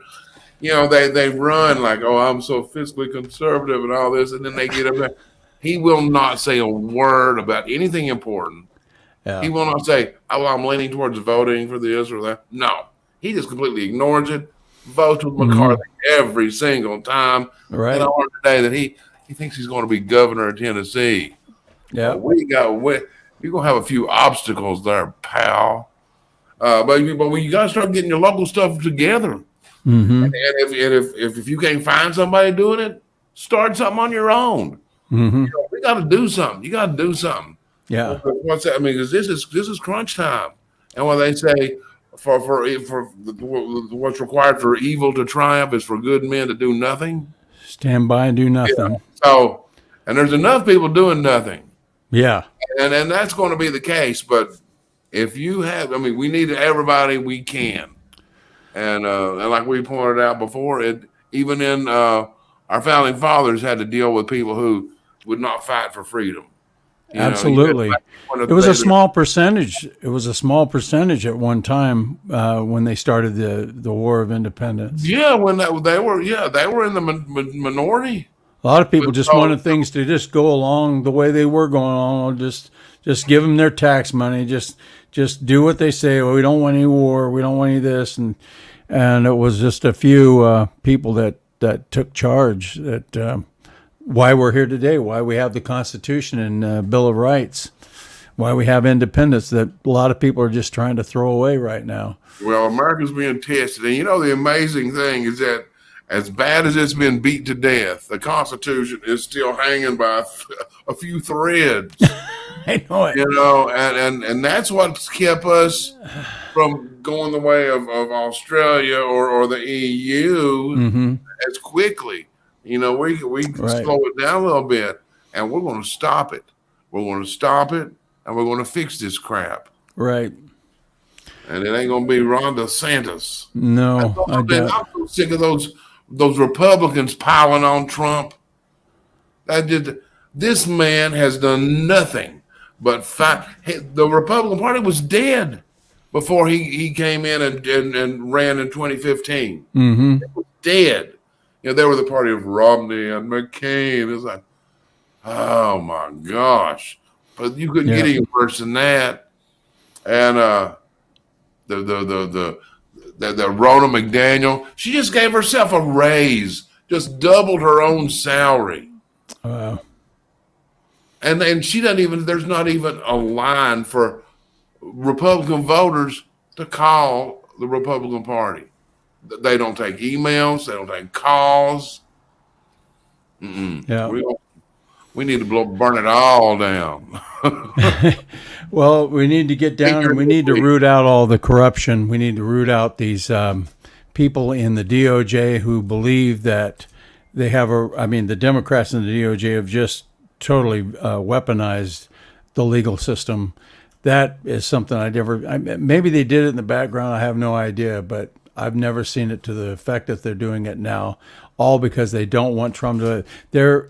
You know, they run like, oh, I'm so fiscally conservative and all this, and then they get up there. He will not say a word about anything important. Yeah. He will not say, oh, I'm leaning towards voting for this or that. No, he just completely ignores it, votes with McCarthy every single time. Right. And I learned today that he thinks he's going to be governor of Tennessee. Yeah. We're going to have a few obstacles there, pal. But when you got to start getting your local stuff together, and if you can't find somebody doing it, start something on your own. We got to do something. You got to do something. Yeah. What's that? I mean, because this is crunch time, and when they say for what's required for evil to triumph is for good men to do nothing. Stand by and do nothing. Yeah. So, and there's enough people doing nothing. Yeah. And that's going to be the case. But if you have, I mean, we need everybody we can. And like we pointed out before, even in our founding fathers had to deal with people who would not fight for freedom. Absolutely. It was a small percentage. It was a small percentage at one time when they started the War of Independence. Yeah, when they were in the minority. A lot of people just wanted things to just go along the way they were going along. Just give them their tax money. Just do what they say. Well, we don't want any war. We don't want any of this. And it was just a few people that took charge. That why we're here today. Why we have the Constitution and Bill of Rights. Why we have independence that a lot of people are just trying to throw away right now. Well, America's being tested, and the amazing thing is that, as bad as it's been beat to death, the Constitution is still hanging by a few threads. I know it. And that's what's kept us from going the way of Australia or the EU as quickly. We can slow it down a little bit, and we're going to stop it. We're going to stop it, and we're going to fix this crap. Right. And it ain't going to be Ron DeSantis. No, I'm so sick of those Republicans piling on Trump. This man has done nothing but fight. The Republican Party was dead before he came in and ran in 2015. It was dead. They were the party of Romney and McCain. It was like, oh my gosh! But you couldn't get any worse than that. And the Rona McDaniel, she just gave herself a raise, just doubled her own salary. Wow. And she doesn't even. There's not even a line for Republican voters to call the Republican Party. They don't take emails. They don't take calls. Yeah. We need to burn it all down. Well, we need to get down and we need to root out all the corruption. We need to root out these people in the DOJ who believe that they have the Democrats in the DOJ have just totally weaponized the legal system. That is something maybe they did it in the background. I have no idea, but I've never seen it to the effect that they're doing it now, all because they don't want Trump to. They're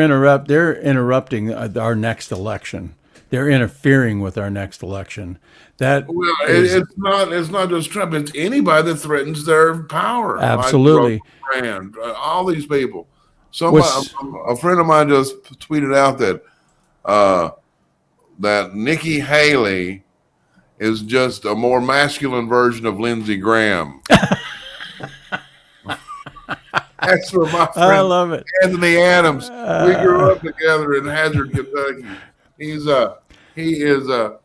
interrupting our next election. They're interfering with our next election. It's not just Trump. It's anybody that threatens their power. Absolutely, like Brand, all these people. A friend of mine just tweeted out that Nikki Haley is just a more masculine version of Lindsey Graham. That's for my friend. I love it. Anthony Adams. We grew up together in Hazard, Kentucky. He is a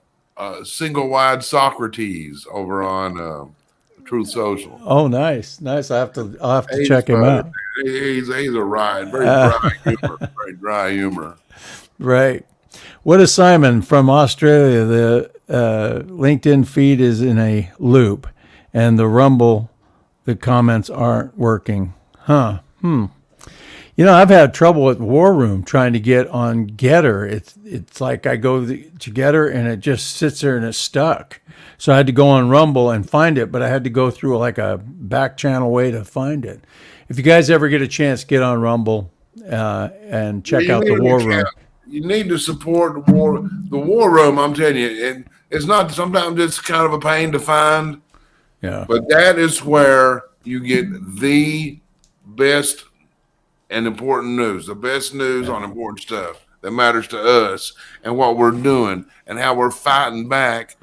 single-wide Socrates over on Truth Social. Oh, nice. I'll have to check him out. He's a ride. Very dry humor. Very dry humor. Right. What is Simon from Australia? The LinkedIn feed is in a loop, and the Rumble, the comments aren't working. Huh. I've had trouble with War Room trying to get on Getter. It's like I go to Getter and it just sits there and it's stuck. So I had to go on Rumble and find it, but I had to go through like a back channel way to find it. If you guys ever get a chance, get on Rumble and check out the War Room. You need to support the War Room. I'm telling you, and it's not. Sometimes it's kind of a pain to find. Yeah. But that is where you get the best and important news, the best news on important stuff that matters to us and what we're doing and how we're fighting back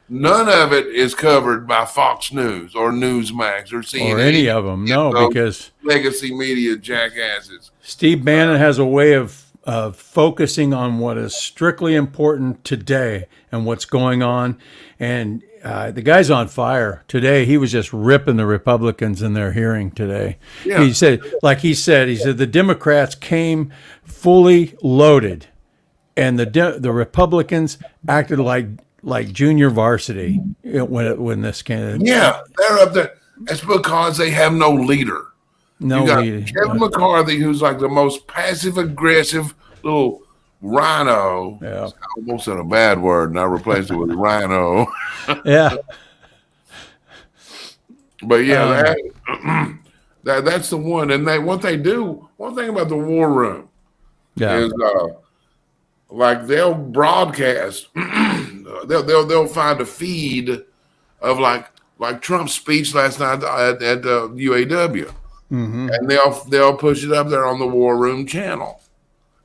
none of it is covered by Fox News or Newsmax or CNN or any of them. No, those because legacy media jackasses. Steve Bannon has a way of focusing on what is strictly important today and what's going on. And the guy's on fire today. He was just ripping the Republicans in their hearing today. Yeah. He said the Democrats came fully loaded, and the Republicans acted like junior varsity when this came. Yeah, they're up there. It's because they have no leader. No, You got lead. Kevin McCarthy, who's like the most passive aggressive little rhino. Yeah. I almost said a bad word, and I replaced it with rhino. Yeah. But yeah, that's the one. And what they do. One thing about the war room Yeah. is like they'll broadcast. they'll find a feed of like Trump's speech last night at UAW. Mm-hmm. And they'll push it up there on the War Room channel,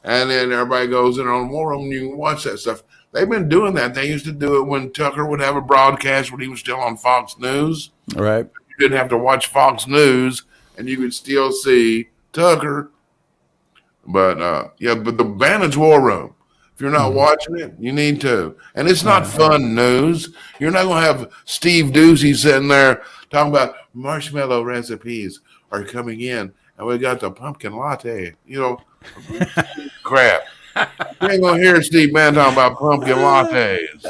and then everybody goes in on the War Room and you can watch that stuff. They've been doing that. They used to do it when Tucker would have a broadcast when he was still on Fox News. Right. You didn't have to watch Fox News, and you could still see Tucker. But but the Bannon's War Room. If you're not watching it, you need to. And it's not fun news. You're not going to have Steve Ducey sitting there talking about marshmallow recipes are coming in, and we got the pumpkin latte. Crap. You ain't gonna hear Steve Bannon talking about pumpkin lattes.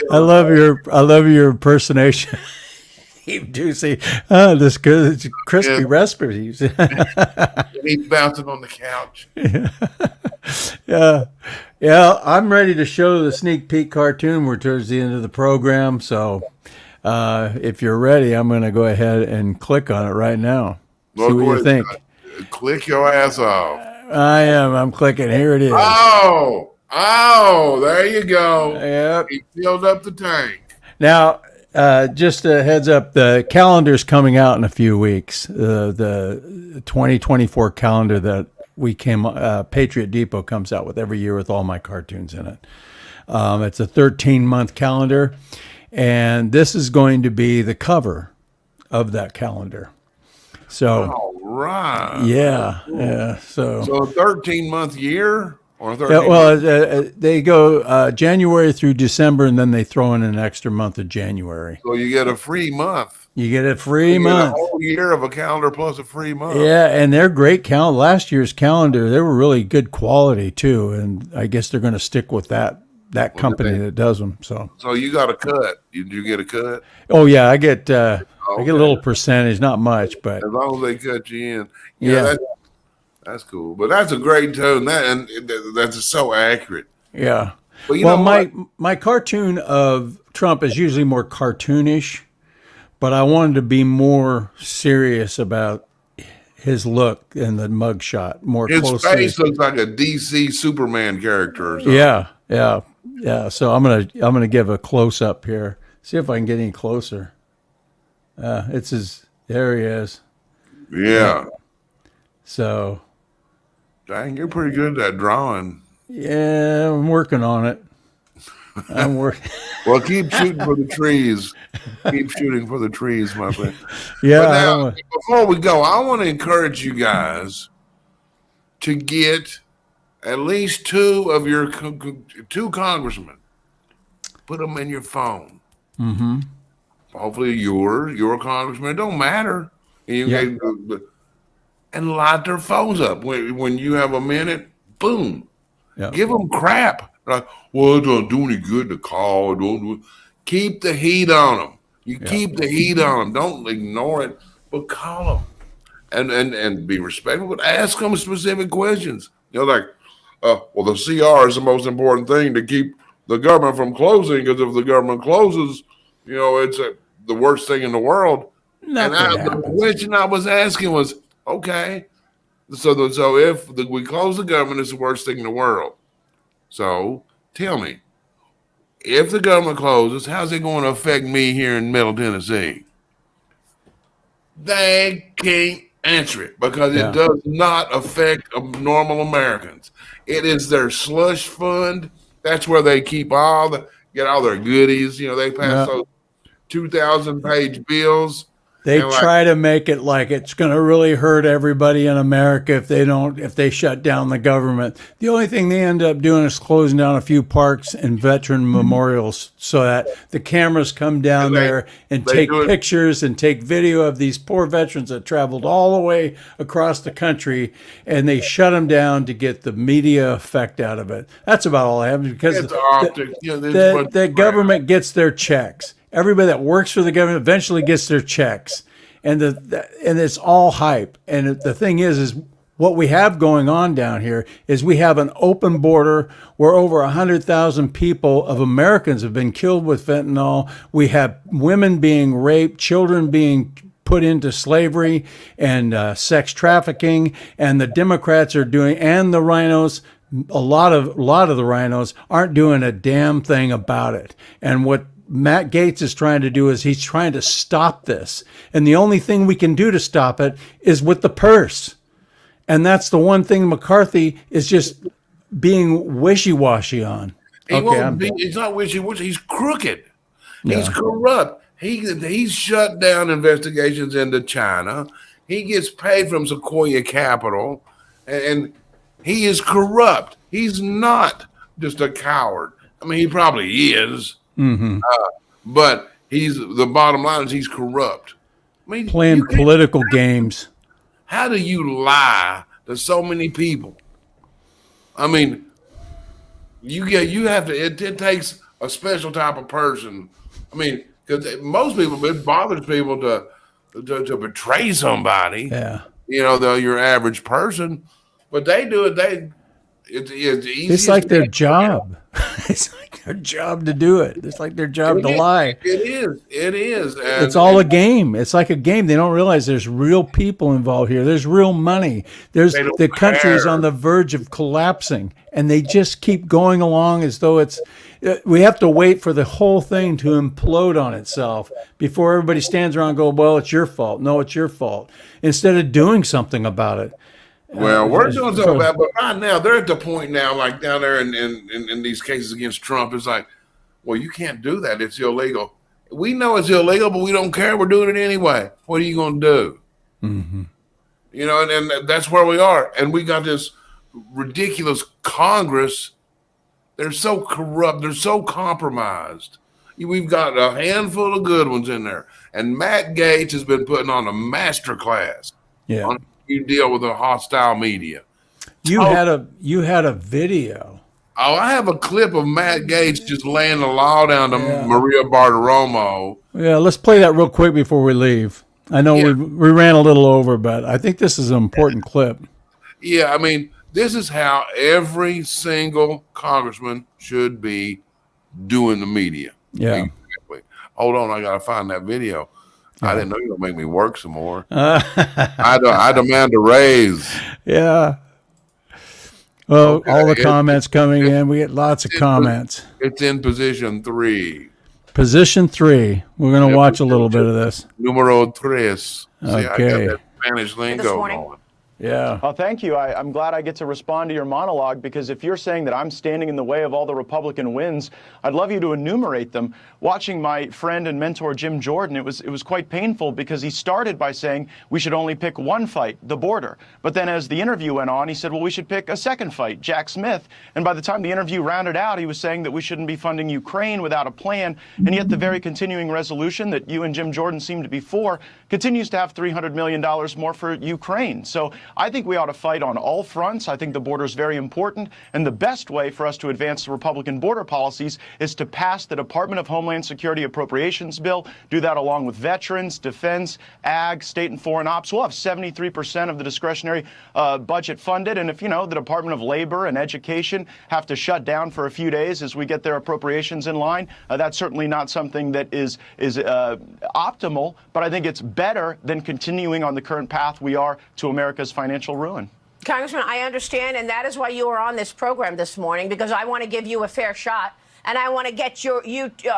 I love your impersonation. Steve Ducey. This good crispy recipes. He's bouncing on the couch. Yeah. I'm ready to show the sneak peek cartoon. We're towards the end of the program, so if you're ready, I'm going to go ahead and click on it right now. See what you think. Click your ass off. I am. I'm clicking. Here it is. Oh, there you go. Yep. He filled up the tank. Now, just a heads up, the calendar's coming out in a few weeks. The 2024 calendar that Patriot Depot comes out with every year with all my cartoons in it. It's a 13-month calendar, and this is going to be the cover of that calendar. So, all right. Yeah. So a 13-month year or a 13 they go January through December, and then they throw in an extra month of January. So you get a free month. You get a free You get month. a whole year of a calendar plus a free month. Yeah, and they're great calendar. Last year's calendar, they were really good quality too, and I guess they're going to stick with that company that does them. So you got a cut. You get a cut. Oh yeah, I get a little percentage, not much, but as long as they cut you in. Yeah. That's cool. But that's a great tone. That's so accurate. Yeah. But my cartoon of Trump is usually more cartoonish, but I wanted to be more serious about his look and the mugshot more his closely. face looks like a DC Superman character or something. Yeah. So I'm gonna give a close up here. See if I can get any closer. There he is. Yeah. So. Dang, you're pretty good at that drawing. Yeah, I'm working on it. I'm working. Well, keep shooting for the trees. Keep shooting for the trees, my friend. Yeah. But now, before we go, I want to encourage you guys to get at least two of your two congressmen. Put them in your phone. Mm-hmm. Hopefully your congressman. It don't matter. And light their phones up when you have a minute. Boom. Yeah. Give them crap. Like, well, it don't do any good to call. Keep the heat on them. Keep the heat on them. Don't ignore it, but call them and be respectful. But ask them specific questions. Like, well, the CR is the most important thing to keep the government from closing, because if the government closes, it's the worst thing in the world. The question I was asking was, okay, so if we close the government, it's the worst thing in the world. So tell me, if the government closes, how's it going to affect me here in Middle Tennessee? They can't answer it because it does not affect normal Americans. It is their slush fund. That's where they keep all the get all their goodies. They pass those 2,000-page bills. They and try to make it like it's going to really hurt everybody in America if they shut down the government. The only thing they end up doing is closing down a few parks and veteran memorials so that the cameras come down there and take pictures and take video of these poor veterans that traveled all the way across the country, and they shut them down to get the media effect out of it. That's about all I have, because the government gets their checks. Everybody that works for the government eventually gets their checks, and and it's all hype. And the thing is what we have going on down here is we have an open border where over 100,000 people of Americans have been killed with fentanyl. We have women being raped, children being put into slavery and sex trafficking, and the Democrats are doing, and the rhinos. A lot of the rhinos aren't doing a damn thing about it. And what Matt Gaetz is trying to do is he's trying to stop this. And the only thing we can do to stop it is with the purse. And that's the one thing McCarthy is just being wishy-washy on. He's not wishy-washy. He's crooked. Yeah. He's corrupt. He's shut down investigations into China. He gets paid from Sequoia Capital. And he is corrupt. He's not just a coward. I mean, he probably is. Mm-hmm. But the bottom line is he's corrupt. I mean, playing political games. How do you lie to so many people? I mean, you have to. It takes a special type of person. I mean, because most people, it bothers people to betray somebody. Yeah, though your average person, but they do it. It's easy. It's like their job. It's like their job to do it. It's like their job to lie. It is. It's all a game. It's like a game. They don't realize there's real people involved here. There's real money. The country is on the verge of collapsing, and they just keep going along as though we have to wait for the whole thing to implode on itself before everybody stands around and go, well, it's your fault. No, it's your fault. Instead of doing something about it. Well, we're doing something about it, but right now they're at the point now, like down there in these cases against Trump, it's like, well, you can't do that. It's illegal. We know it's illegal, but we don't care. We're doing it anyway. What are you going to do? Mm-hmm. And that's where we are. And we got this ridiculous Congress. They're so corrupt. They're so compromised. We've got a handful of good ones in there. And Matt Gaetz has been putting on a master class. Yeah. You deal with a hostile media. You had a video. Oh, I have a clip of Matt Gaetz just laying the law down to Maria Bartiromo. Yeah, let's play that real quick before we leave. I know we ran a little over, but I think this is an important clip. Yeah, I mean, this is how every single congressman should be doing the media. Yeah. Exactly. Hold on, I got to find that video. I didn't know you were going to make me work some more. I demand a raise. Yeah. Well, all the comments coming in. We get lots of comments. It's in position 3. Position 3. We're going to watch a little bit of this. Numero 3. See, okay. I got that Spanish lingo going. Yeah. Well, thank you. I'm glad I get to respond to your monologue, because if you're saying that I'm standing in the way of all the Republican wins, I'd love you to enumerate them. Watching my friend and mentor Jim Jordan, it was quite painful, because he started by saying we should only pick one fight, the border. But then as the interview went on, he said, well, we should pick a second fight, Jack Smith. And by the time the interview rounded out, he was saying that we shouldn't be funding Ukraine without a plan. And yet the very continuing resolution that you and Jim Jordan seem to be for continues to have $300 million more for Ukraine. So I think we ought to fight on all fronts. I think the border is very important. And the best way for us to advance the Republican border policies is to pass the Department of Homeland Security Appropriations Bill, do that along with veterans, defense, ag, state and foreign ops. We'll have 73% of the discretionary budget funded. And if, the Department of Labor and Education have to shut down for a few days as we get their appropriations in line, that's certainly not something that is optimal. But I think it's better than continuing on the current path we are to America's financial ruin. Congressman, I understand, and that is why you are on this program this morning, because I want to give you a fair shot, and I want to get you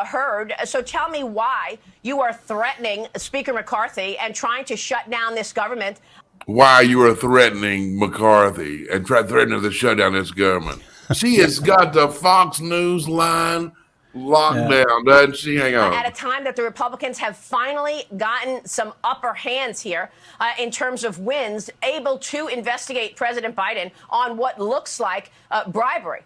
heard. So tell me why you are threatening Speaker McCarthy and trying to shut down this government. Why you are threatening McCarthy and threatening to shut down this government. She has got the Fox News line Lockdown, doesn't she? Hang on. At a time that the Republicans have finally gotten some upper hands here in terms of wins, able to investigate President Biden on what looks like bribery.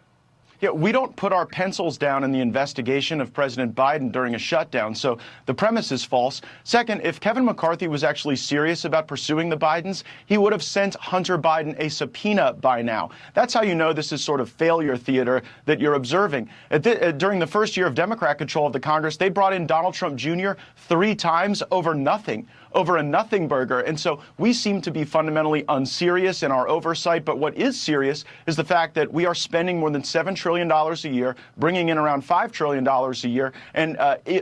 Yeah, we don't put our pencils down in the investigation of President Biden during a shutdown, so the premise is false. Second, if Kevin McCarthy was actually serious about pursuing the Bidens, he would have sent Hunter Biden a subpoena by now. That's how you know this is sort of failure theater that you're observing. During the first year of Democrat control of the Congress, they brought in Donald Trump Jr. 3 times over nothing. Over a nothing burger. And so we seem to be fundamentally unserious in our oversight. But what is serious is the fact that we are spending more than $7 trillion a year, bringing in around $5 trillion a year. And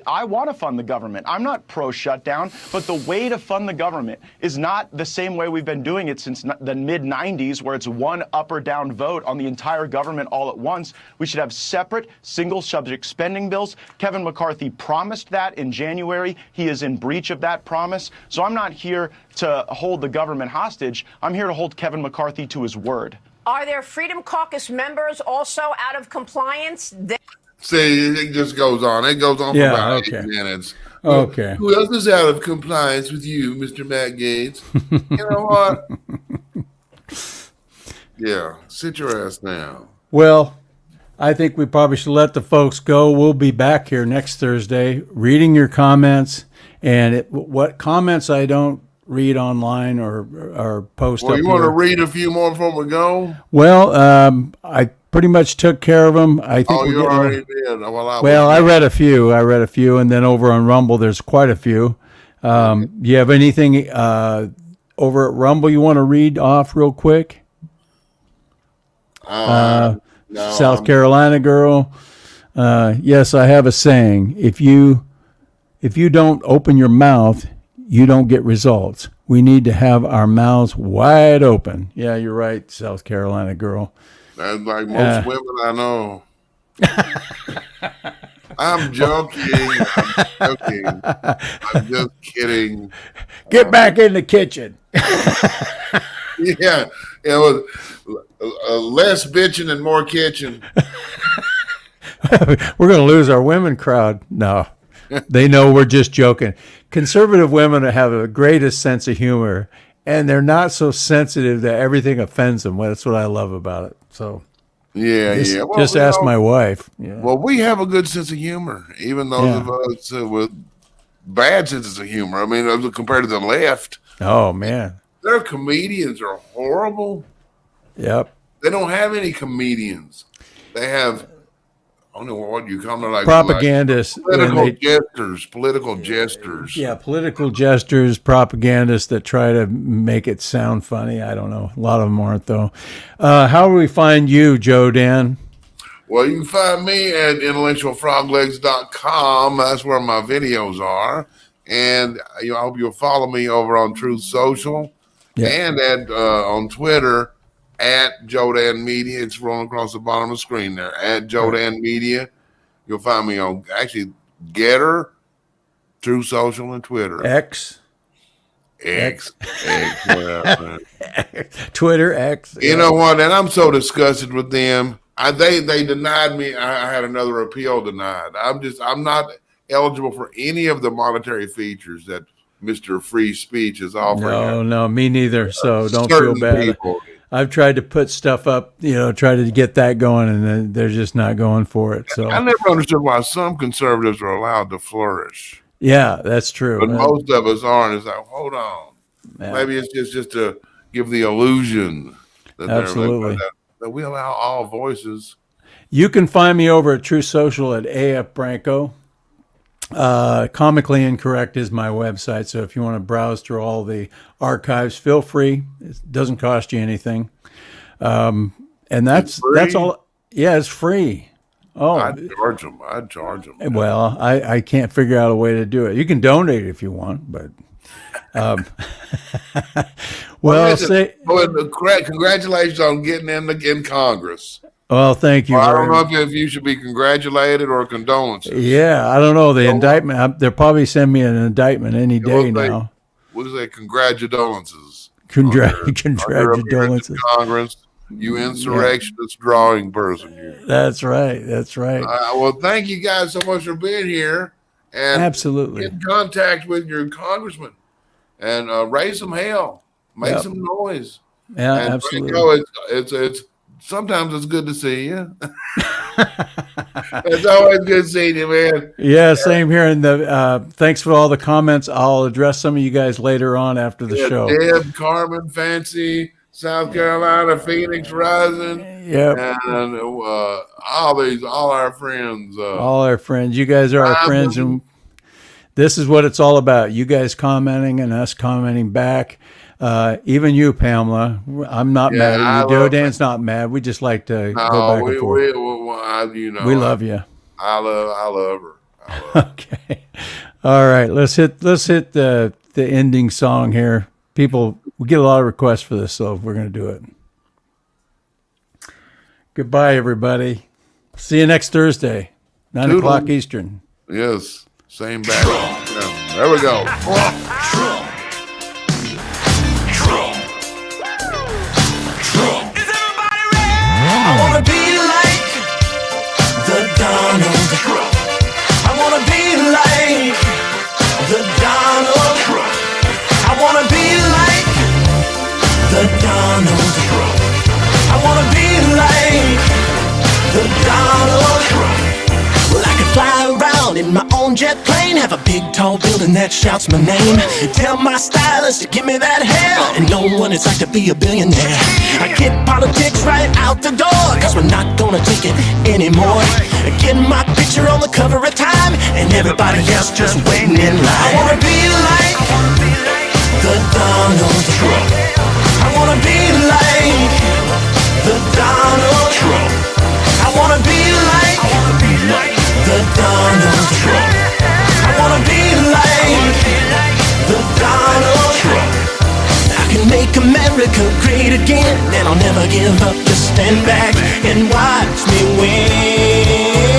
I want to fund the government. I'm not pro-shutdown. But the way to fund the government is not the same way we've been doing it since the mid-90s, where it's one up or down vote on the entire government all at once. We should have separate single subject spending bills. Kevin McCarthy promised that in January. He is in breach of that promise. So I'm not here to hold the government hostage. I'm here to hold Kevin McCarthy to his word. Are there Freedom Caucus members also out of compliance? See, it just goes on. It goes on for about 8 minutes. Okay. Who else is out of compliance with you, Mr. Matt Gaetz? You know what? Yeah, sit your ass down. Well, I think we probably should let the folks go. We'll be back here next Thursday reading your comments. And what comments I don't read online or post Well, up you here. want to read a few more before we go? Well, I pretty much took care of them. I think You already did. I read a few. And then over on Rumble, there's quite a few. Do you have anything over at Rumble you want to read off real quick? No, South Carolina girl. Yes, I have a saying. If you don't open your mouth, you don't get results. We need to have our mouths wide open. Yeah, you're right, South Carolina girl. That's like most women I know. I'm joking. I'm just kidding. Get back in the kitchen. Yeah, it was less bitching and more kitchen. We're going to lose our women crowd. No, they know we're just joking. Conservative women have the greatest sense of humor, and they're not so sensitive that everything offends them. Well, that's what I love about it. So, yeah. Well, just ask my wife. Yeah. Well, we have a good sense of humor, even those of us with bad senses of humor. I mean, compared to the left. Oh, man. Their comedians are horrible. Yep. They don't have any comedians. They have, I don't know what you call them, like propagandists. Political jesters. Yeah, political jesters, propagandists that try to make it sound funny. I don't know. A lot of them aren't, though. How do we find you, Joe Dan? Well, you can find me at intellectualfroglegs.com. That's where my videos are. And I hope you'll follow me over on Truth Social and at on Twitter at Joe Dan Media. It's rolling across the bottom of the screen there. At Joe Dan Media. You'll find me on actually Getter, Truth Social, and Twitter. X. Twitter, X. You know what? And I'm so disgusted with them. They denied me. I had another appeal denied. I'm not eligible for any of the monetary features that Mr. Free Speech is offering. No, me neither. So don't feel bad. People. I've tried to put stuff up, try to get that going, and they're just not going for it. So I never understood why some conservatives are allowed to flourish. Yeah, that's true. But most of us aren't. It's like, hold on. Yeah. Maybe it's just to give the illusion that that we allow all voices. You can find me over at Truth Social at AF Branco. Comically Incorrect is my website, so if you want to browse through all the archives, feel free. It doesn't cost you anything, and that's all. Yeah, it's free. Oh, I'd charge them. Well, I can't figure out a way to do it. You can donate if you want, but congratulations on getting in Congress. Well, thank you. Well, I don't know if you should be congratulated or condolences. Yeah, I don't know. The indictment, they'll probably send me an indictment any day now. What is that? Congratulations. Congratulations. Congress. You insurrectionist drawing person here. That's right. That's right. Well, thank you guys so much for being here. And Absolutely. get in contact with your congressman and raise some hell, make some noise. Yeah, and absolutely. Branco, it's sometimes it's good to see you. It's always good seeing you, man. Yeah, same here. And thanks for all the comments. I'll address some of you guys later on after the show. Deb, Carmen, Fancy, South Carolina, Phoenix Rising. Yep. And all our friends. All our friends. You guys are our friends. And this is what it's all about. You guys commenting and us commenting back. Even you, Pamela. I'm not mad at you. Joe Dan's not mad. We just like to go back and forth. We love you. I love her. Okay. All right. Let's hit the ending song here. People, we get a lot of requests for this, so we're going to do it. Goodbye, everybody. See you next Thursday, 9 o'clock Eastern. Yes. Same back. Yeah. There we go. Trump. Is everybody ready? I want to be like the Donald Trump. I want to be like the Donald Trump. I want to be like the Donald Trump. I want to be like the Donald Trump. Well, I could fly around in my own jet plane, have a big tall building that shouts my name, tell my stylist to give me that hair, and know what it's like to be a billionaire. I get politics right out the door, cause we're not gonna take it anymore. Get my picture on the cover of Time, and everybody else just waiting in line. I wanna be like the Donald Trump. I wanna be like the Donald Trump. I wanna be like the Donald Trump. I wanna be like the Donald Trump. I can make America great again, and I'll never give up. Just stand back and watch me win.